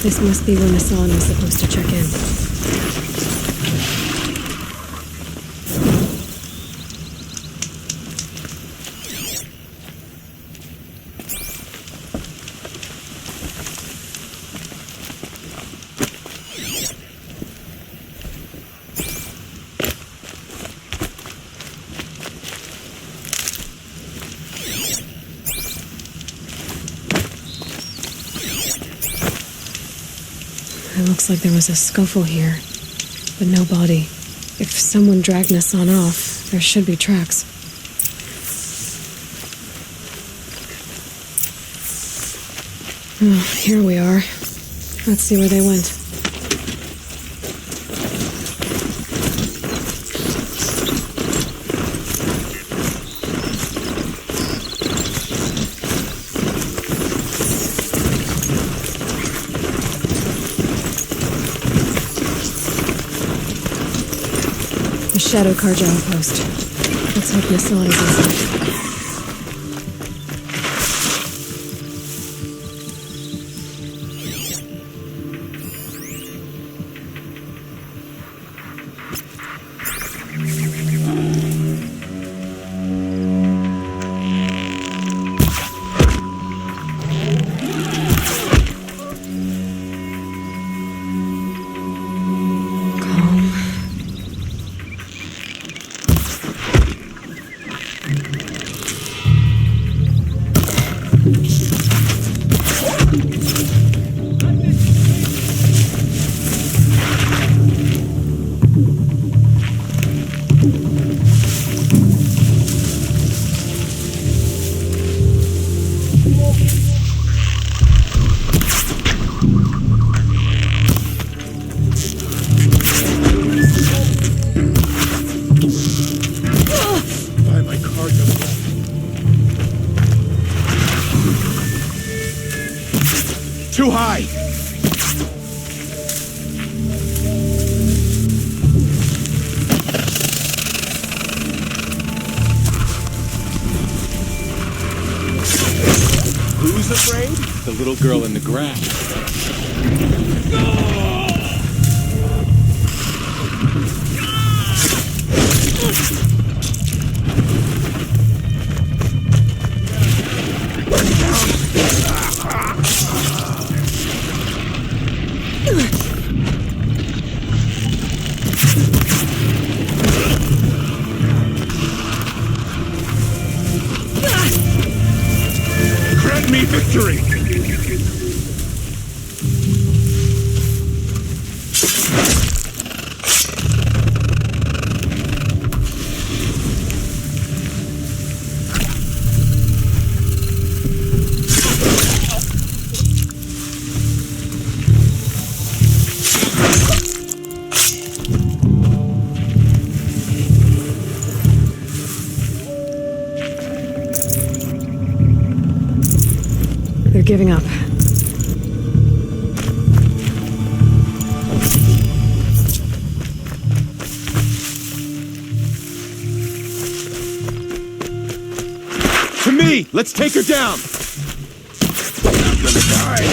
This must be where Nassan was supposed to check in. It looks like there was a scuffle here, but no body. If someone dragged Nassan off, There should be tracks. Oh, here we are. Let's see where they went. The Shadow Carja outpost. Let's hope Nassan is inside. Too high! Who's afraid? The little girl in the grass. Grant me victory! They're giving up. To me! Let's take her down! I'm gonna die!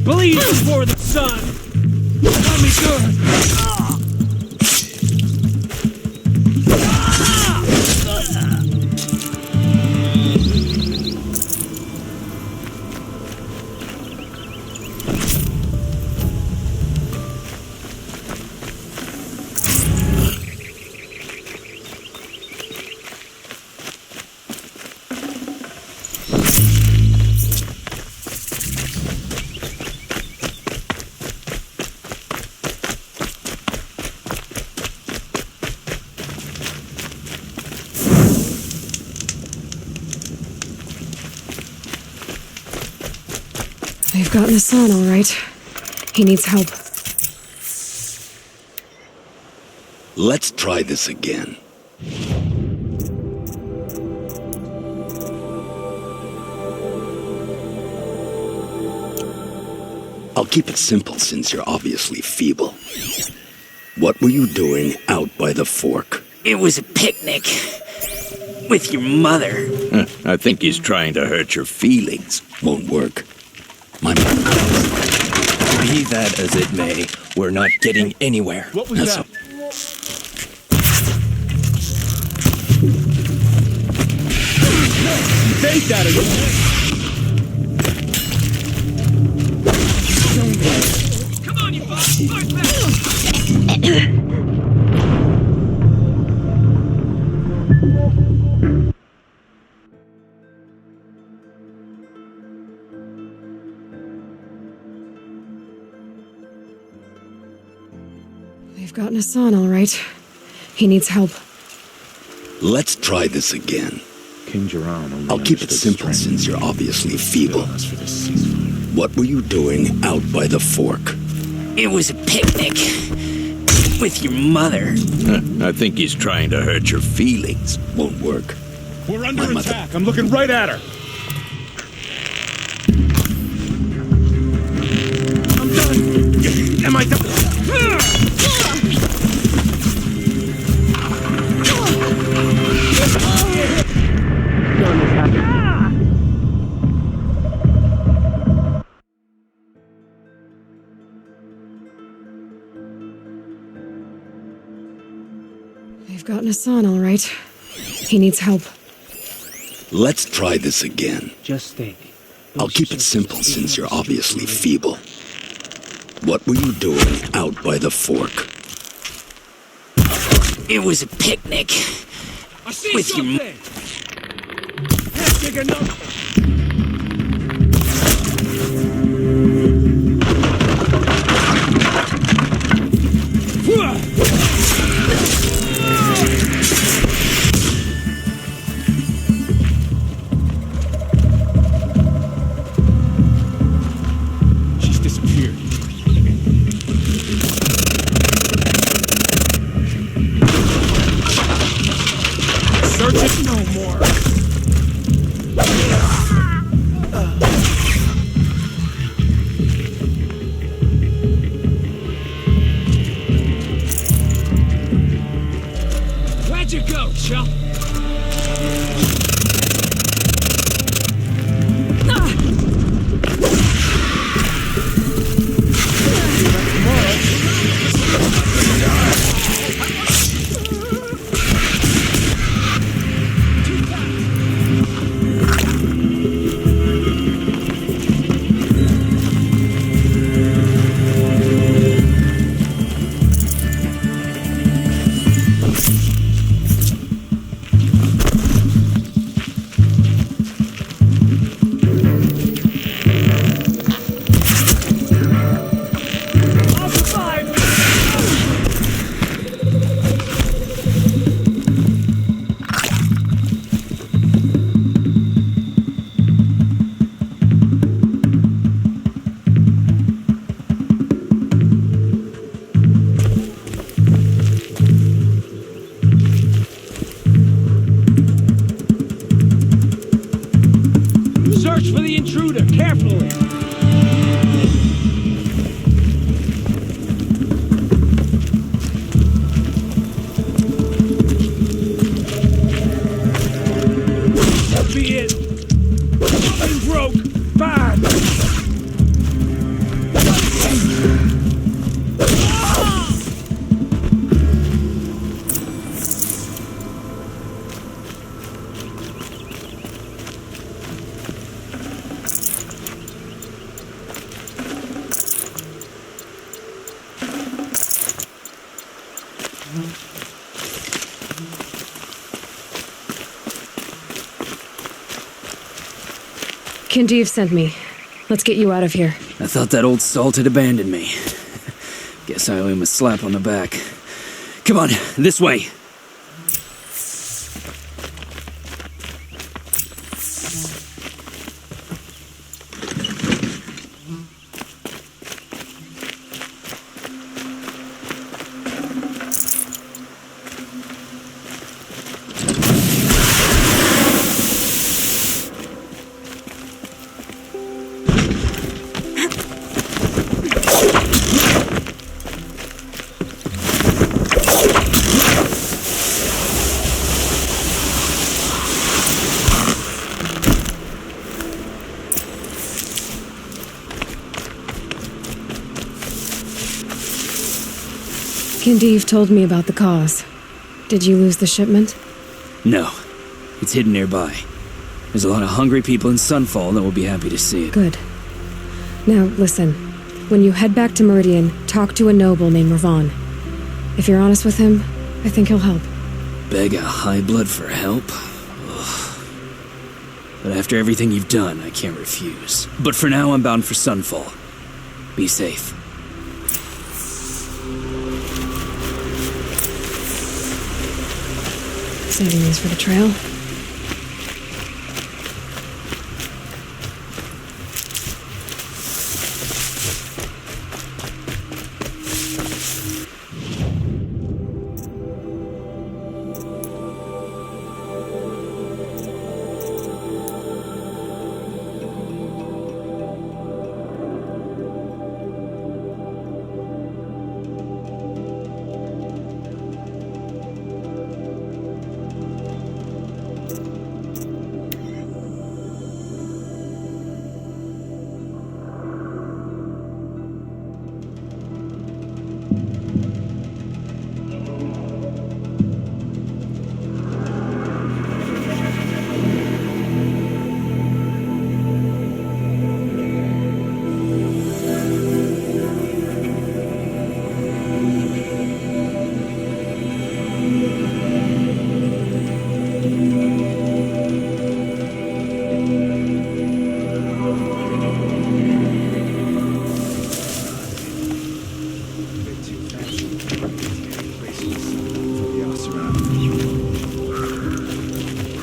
Bleed before the sun! Let me good! They've gotten Nassan, all right. He needs help. Let's try this again. I'll keep it simple since you're obviously feeble. What were you doing out by the fork? It was a picnic. With your mother. I think he's trying to hurt your feelings. Won't work. My mother. Be that as it may, we're not getting anywhere. What was that? Take that again! Come on, you fuck! They've got Nassan, all right. He needs help. Let's try this again. King Jiran only I'll keep it understood simple strength. since you're obviously feeble. Us for this ceasefire. What were you doing out by the fork? It was a picnic. With your mother. I think he's trying to hurt your feelings. Won't work. We're under attack. I'm looking right at her. I'm done. Am I done? They've gotten Hassan, all right. He needs help. Let's try this again. Just think. I'll keep it simple since you're obviously feeble. What were you doing out by the fork? It was a picnic. I see With your something. Can't take enough. She's disappeared. Search it no more. Where'd you go, chump? Search for the intruder, carefully. That be it. Something broke. Bad. Kindeev sent me. Let's get you out of here. I thought that old salt had abandoned me. Guess I owe him a slap on the back. Come on, this way. Kindeev told me about the cause. Did you lose the shipment? No, it's hidden nearby. There's a lot of hungry people in Sunfall that will be happy to see it. Good. Now, listen. When you head back to Meridian, talk to a noble named Ravon. If you're honest with him, I think he'll help. Beg a high blood for help? Ugh. But after everything you've done, I can't refuse. But for now, I'm bound for Sunfall. Be safe. Saving these for the trail.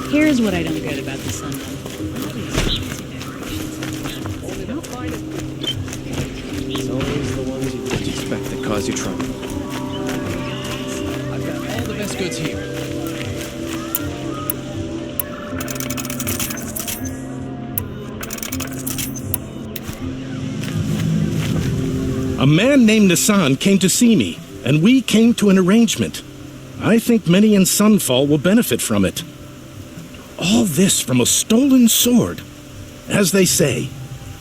Here's what I don't get about the sun. It's always the ones you least expect that cause you trouble. I've got all the best goods here. A man named Nassan came to see me, and we came to an arrangement. I think many in Sunfall will benefit from it. All this from a stolen sword. As they say,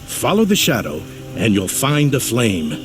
follow the shadow, and you'll find a flame.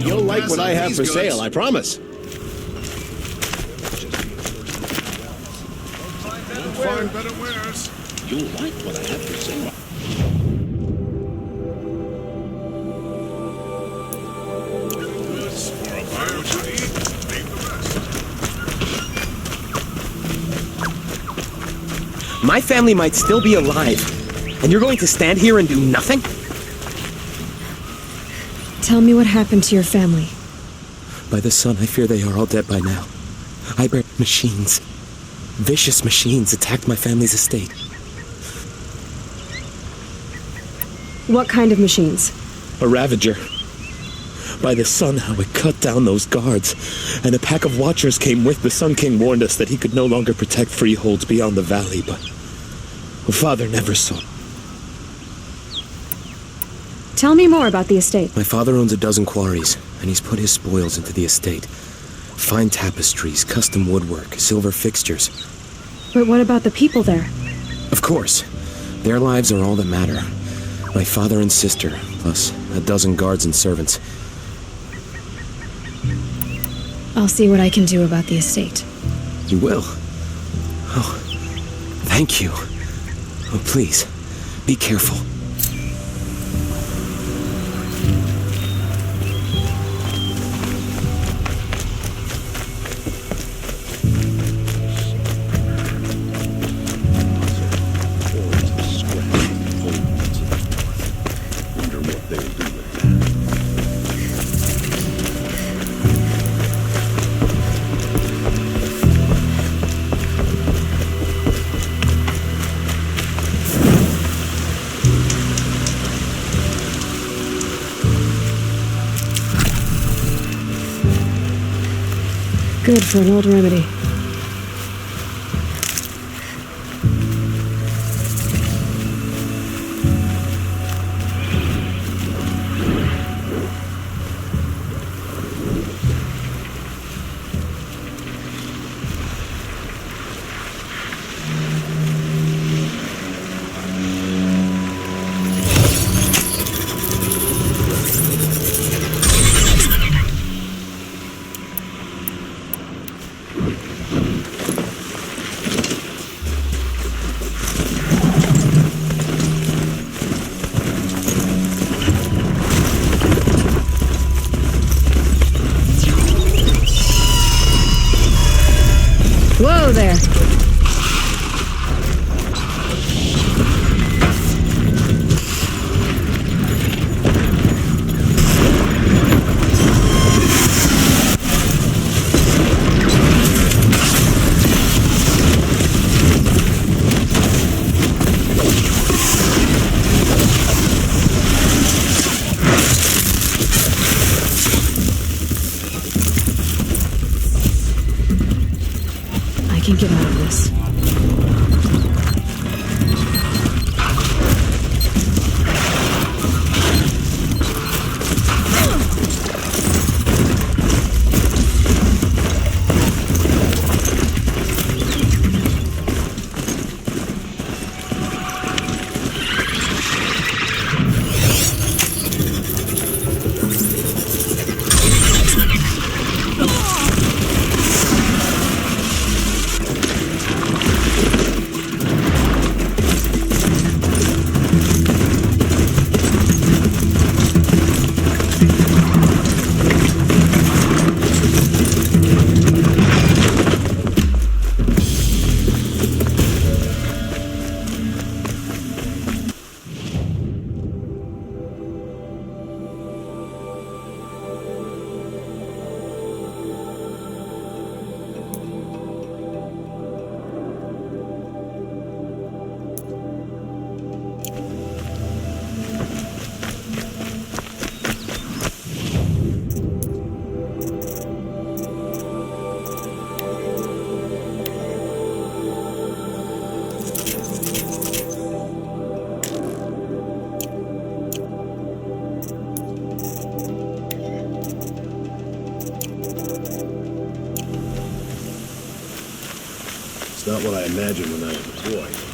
You'll like what I have for sale, I promise. Find better wares. You'll like what I have for sale. For a buyer to eat, leave the rest. My family might still be alive, and you're going to stand here and do nothing? Tell me what happened to your family. By the sun, I fear they are all dead by now. Hybrid machines, vicious machines attacked my family's estate. What kind of machines? A Ravager. By the sun, how it cut down those guards, and a pack of watchers came with. The Sun King warned us that he could no longer protect freeholds beyond the valley, but Father never saw. Tell me more about the estate. My father owns a dozen quarries, and he's put his spoils into the estate. Fine tapestries, custom woodwork, silver fixtures. But what about the people there? Of course. Their lives are all that matter. My father and sister, plus a dozen guards and servants. I'll see what I can do about the estate. You will? Oh, thank you. Oh, please, be careful. Good for an old remedy. Whoa there! can get out of this. It's not what I imagined when I was a boy.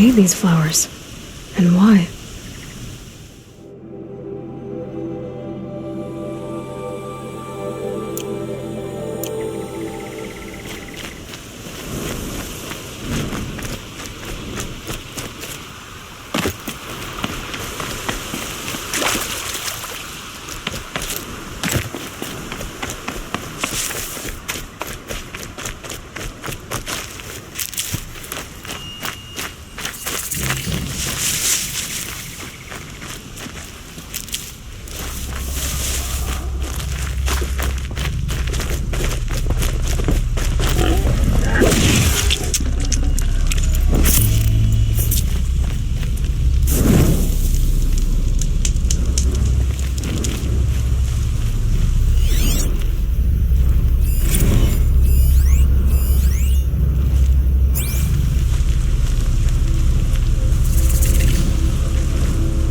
made these flowers? And why?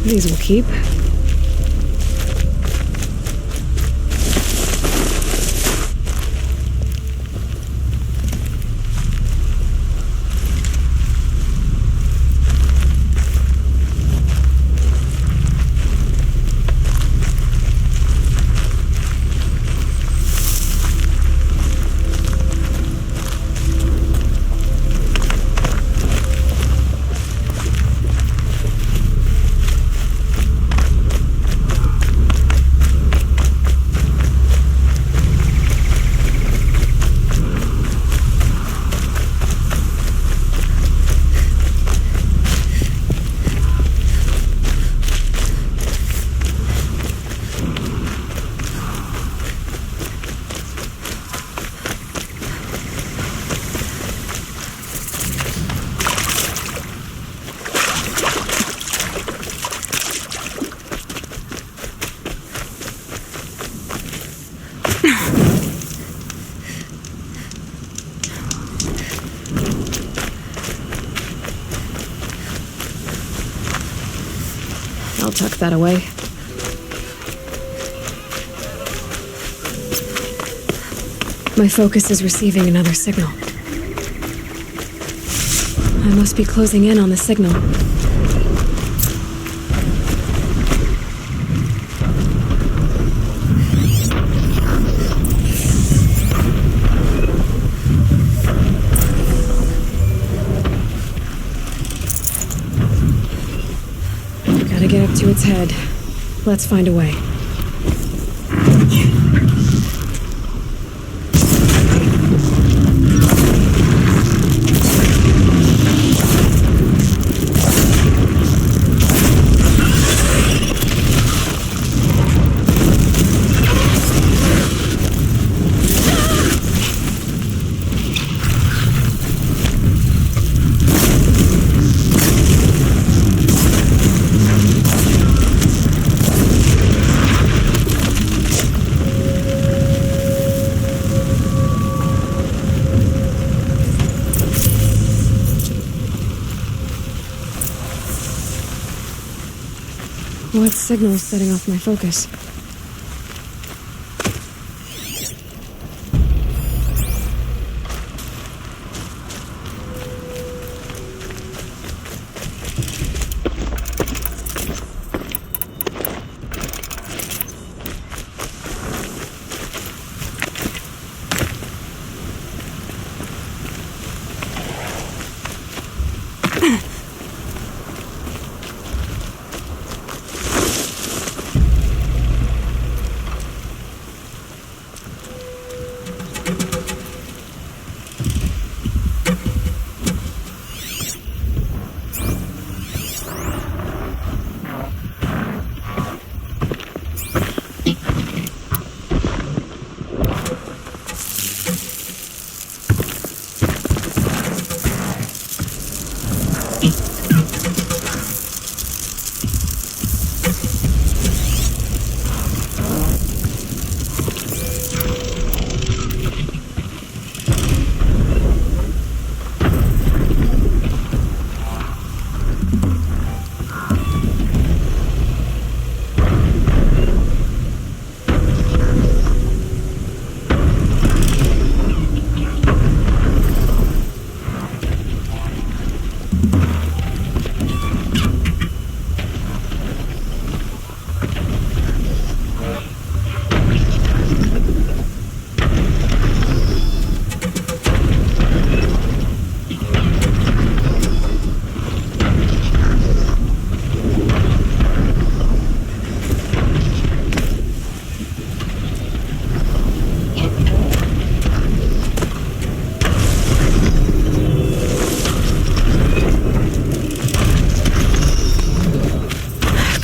These will keep. I'll tuck that away. My focus is receiving another signal. I must be closing in on the signal. Gotta get up to its head. Let's find a way. What signal is setting off my focus?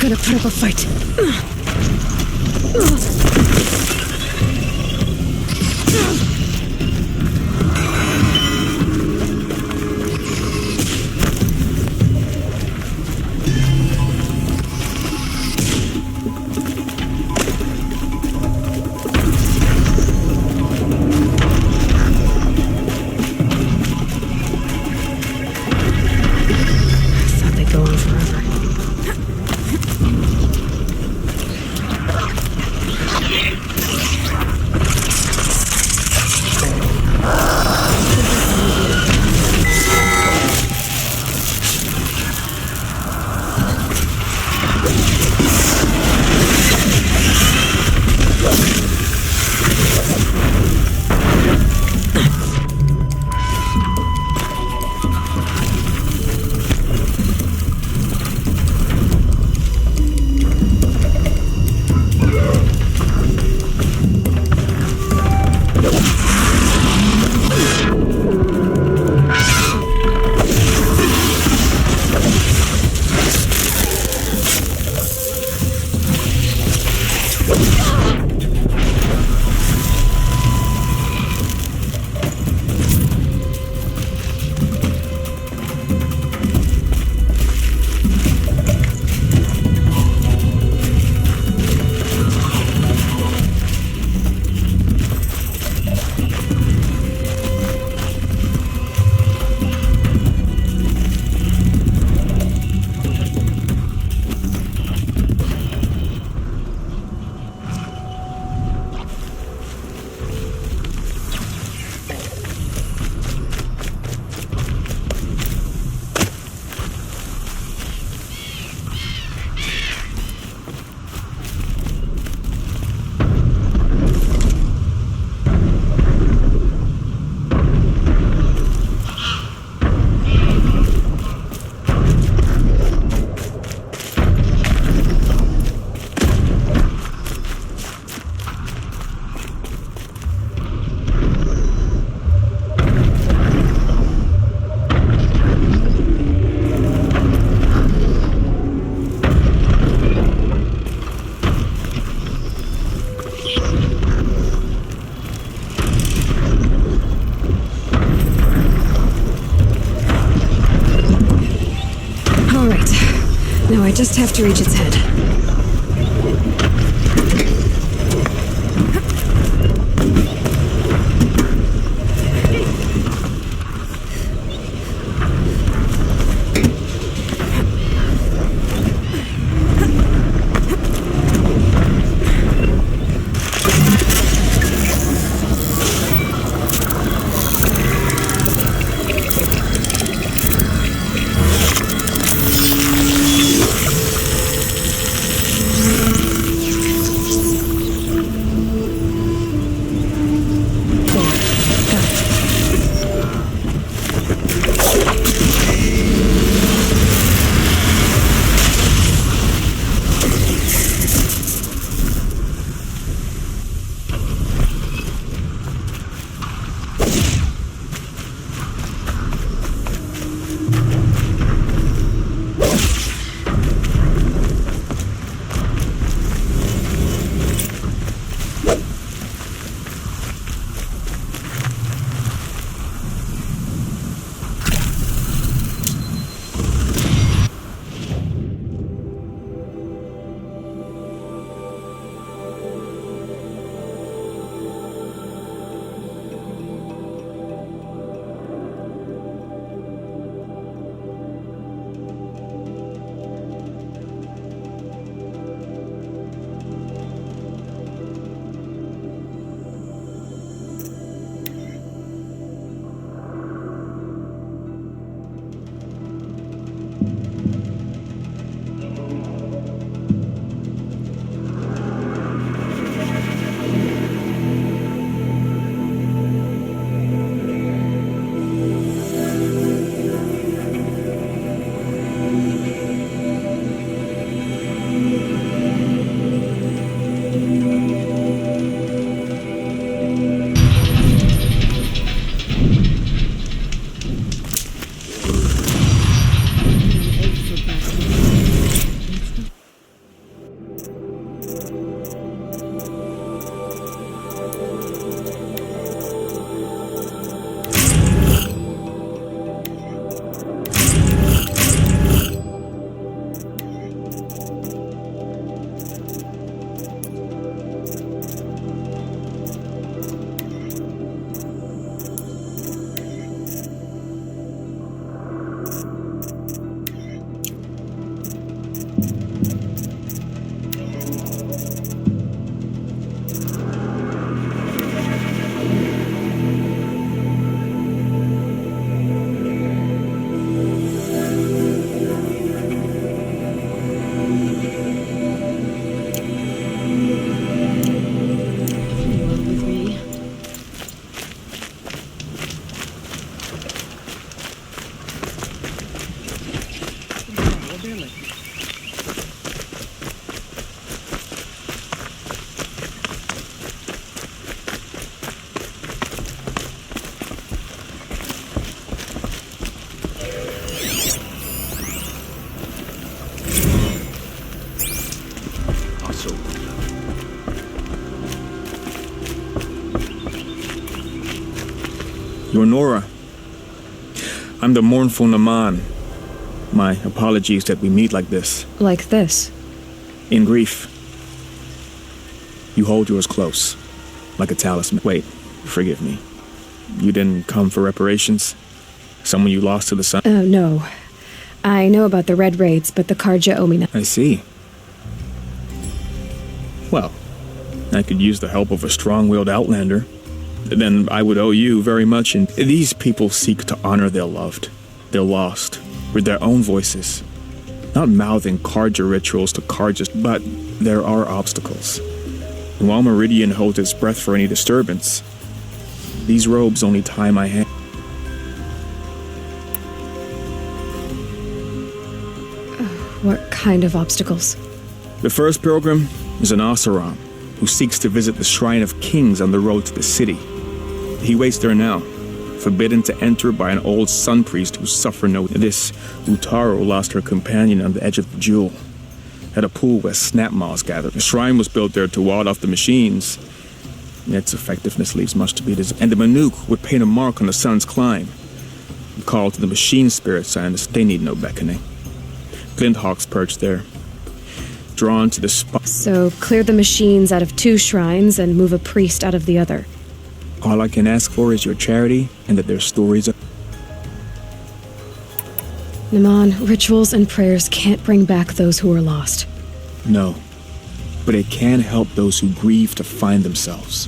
gonna put up a fight. Thought they'd go on forever. Now I just have to reach its head. soldier. You're Nora. I'm the mournful Naman. My apologies that we meet like this. Like this? In grief. You hold yours close, like a talisman. Wait, forgive me. You didn't come for reparations? Someone you lost to the sun? No. I know about the Red Raids, but the Karja owe me nothing. I see. Well, I could use the help of a strong-willed outlander. Then I would owe you very much, and these people seek to honor their loved, their lost, with their own voices. Not mouthing Karja rituals to Karjas, but there are obstacles. And while Meridian holds its breath for any disturbance, these robes only tie my hand. What kind of obstacles? The first pilgrim is an Oseram, who seeks to visit the Shrine of Kings on the road to the city. He waits there now, forbidden to enter by an old sun priest who suffered no. This Utaro lost her companion on the edge of the jewel, at a pool where snap moths gathered. The shrine was built there to ward off the machines. Its effectiveness leaves much to be desired. And the Manuk would paint a mark on the sun's climb. Call to the machine spirits, and they need no beckoning. Glinthawks perch there, drawn to the spot. So clear the machines out of 2 shrines and move a priest out of the other. All I can ask for is your charity and that their stories are... Naman, rituals and prayers can't bring back those who are lost. No, but it can help those who grieve to find themselves.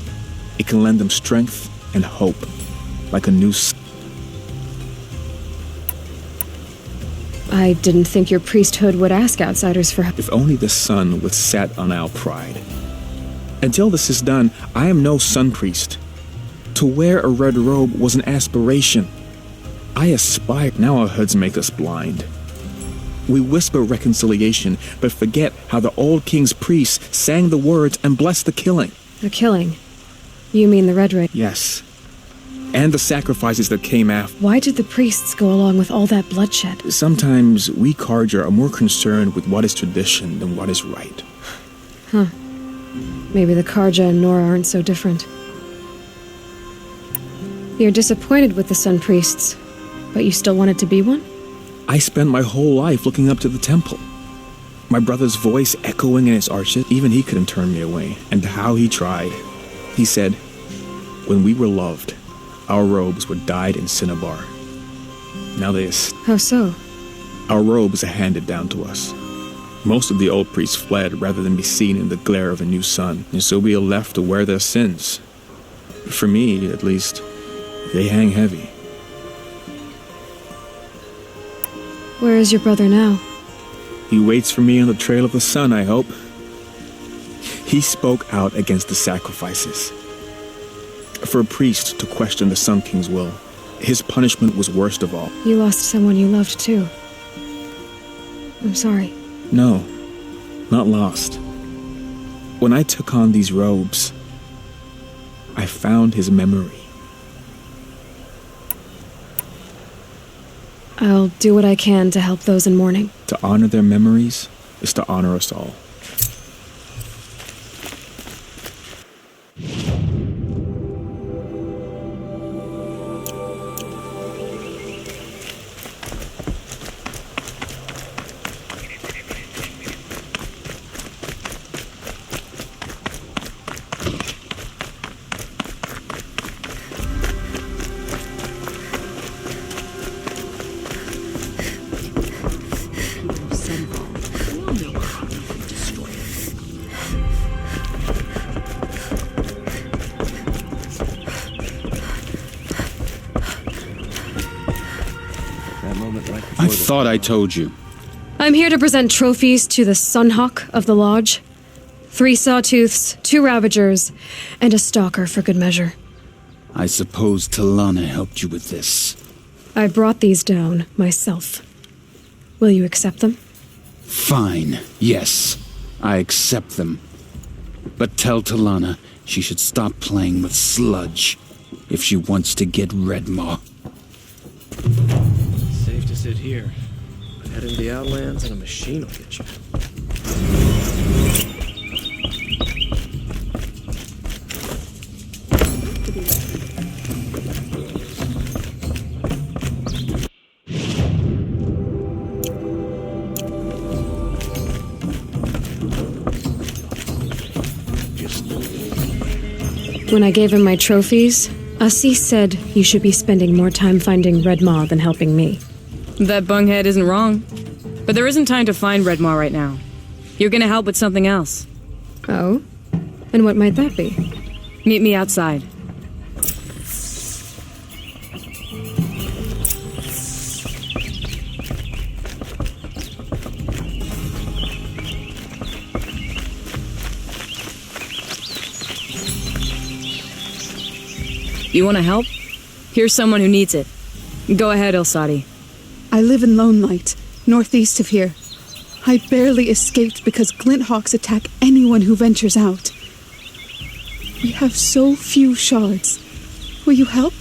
It can lend them strength and hope, like a new... I didn't think your priesthood would ask outsiders for help. If only the sun would set on our pride. Until this is done, I am no sun priest. To wear a red robe was an aspiration. I aspired. Now our hoods make us blind. We whisper reconciliation, but forget how the old king's priests sang the words and blessed the killing. The killing? You mean the Red Raid? Yes. And the sacrifices that came after. Why did the priests go along with all that bloodshed? Sometimes we Karja are more concerned with what is tradition than what is right. Huh. Maybe the Karja and Nora aren't so different. You're disappointed with the Sun Priests, but you still wanted to be one? I spent my whole life looking up to the temple. My brother's voice echoing in its arches. Even he couldn't turn me away. And how he tried. He said, when we were loved, our robes were dyed in cinnabar. Now they are... How so? Our robes are handed down to us. Most of the old priests fled rather than be seen in the glare of a new sun, and so we are left to wear their sins. For me, at least, they hang heavy. Where is your brother now? He waits for me on the trail of the sun, I hope. He spoke out against the sacrifices. For a priest to question the Sun King's will, his punishment was worst of all. You lost someone you loved too. I'm sorry. No, not lost. When I took on these robes, I found his memory. I'll do what I can to help those in mourning. To honor their memories is to honor us all. I thought I told you. I'm here to present trophies to the Sunhawk of the Lodge. 3 Sawtooths, 2 Ravagers, and a Stalker for good measure. I suppose Talana helped you with this. I brought these down myself. Will you accept them? Fine, yes. I accept them. But tell Talana she should stop playing with sludge if she wants to get Redmaw. Safe to sit here. But head into the Outlands and a machine will get you. When I gave him my trophies, Assis said he should be spending more time finding Red Maw than helping me. That bunghead isn't wrong. But there isn't time to find Red Maw right now. You're gonna help with something else. Oh? And what might that be? Meet me outside. You want to help? Here's someone who needs it. Go ahead, Elsadi. I live in Lone Light, northeast of here. I barely escaped because Glinthawks attack anyone who ventures out. We have so few shards. Will you help?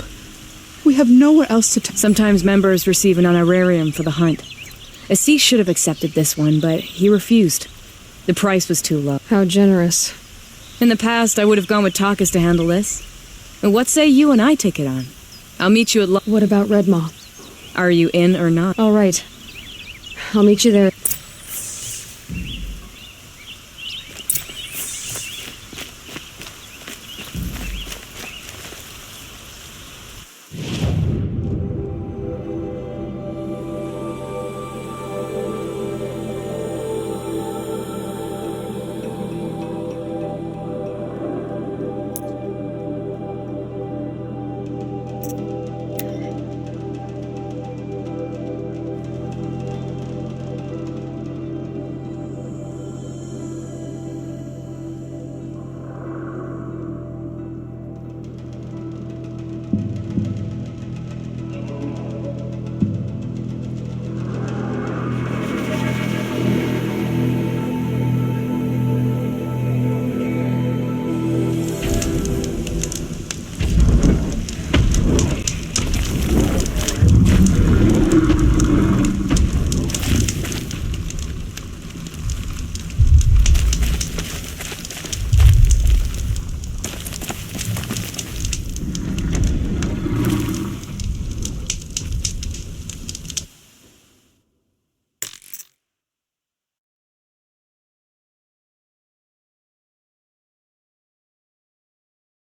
We have nowhere else to Sometimes members receive an honorarium for the hunt. Assis should have accepted this one, but he refused. The price was too low. How generous. In the past, I would have gone with Takas to handle this. And what say you and I take it on? I'll meet you at What about Red Maw? Are you in or not? All right. I'll meet you there.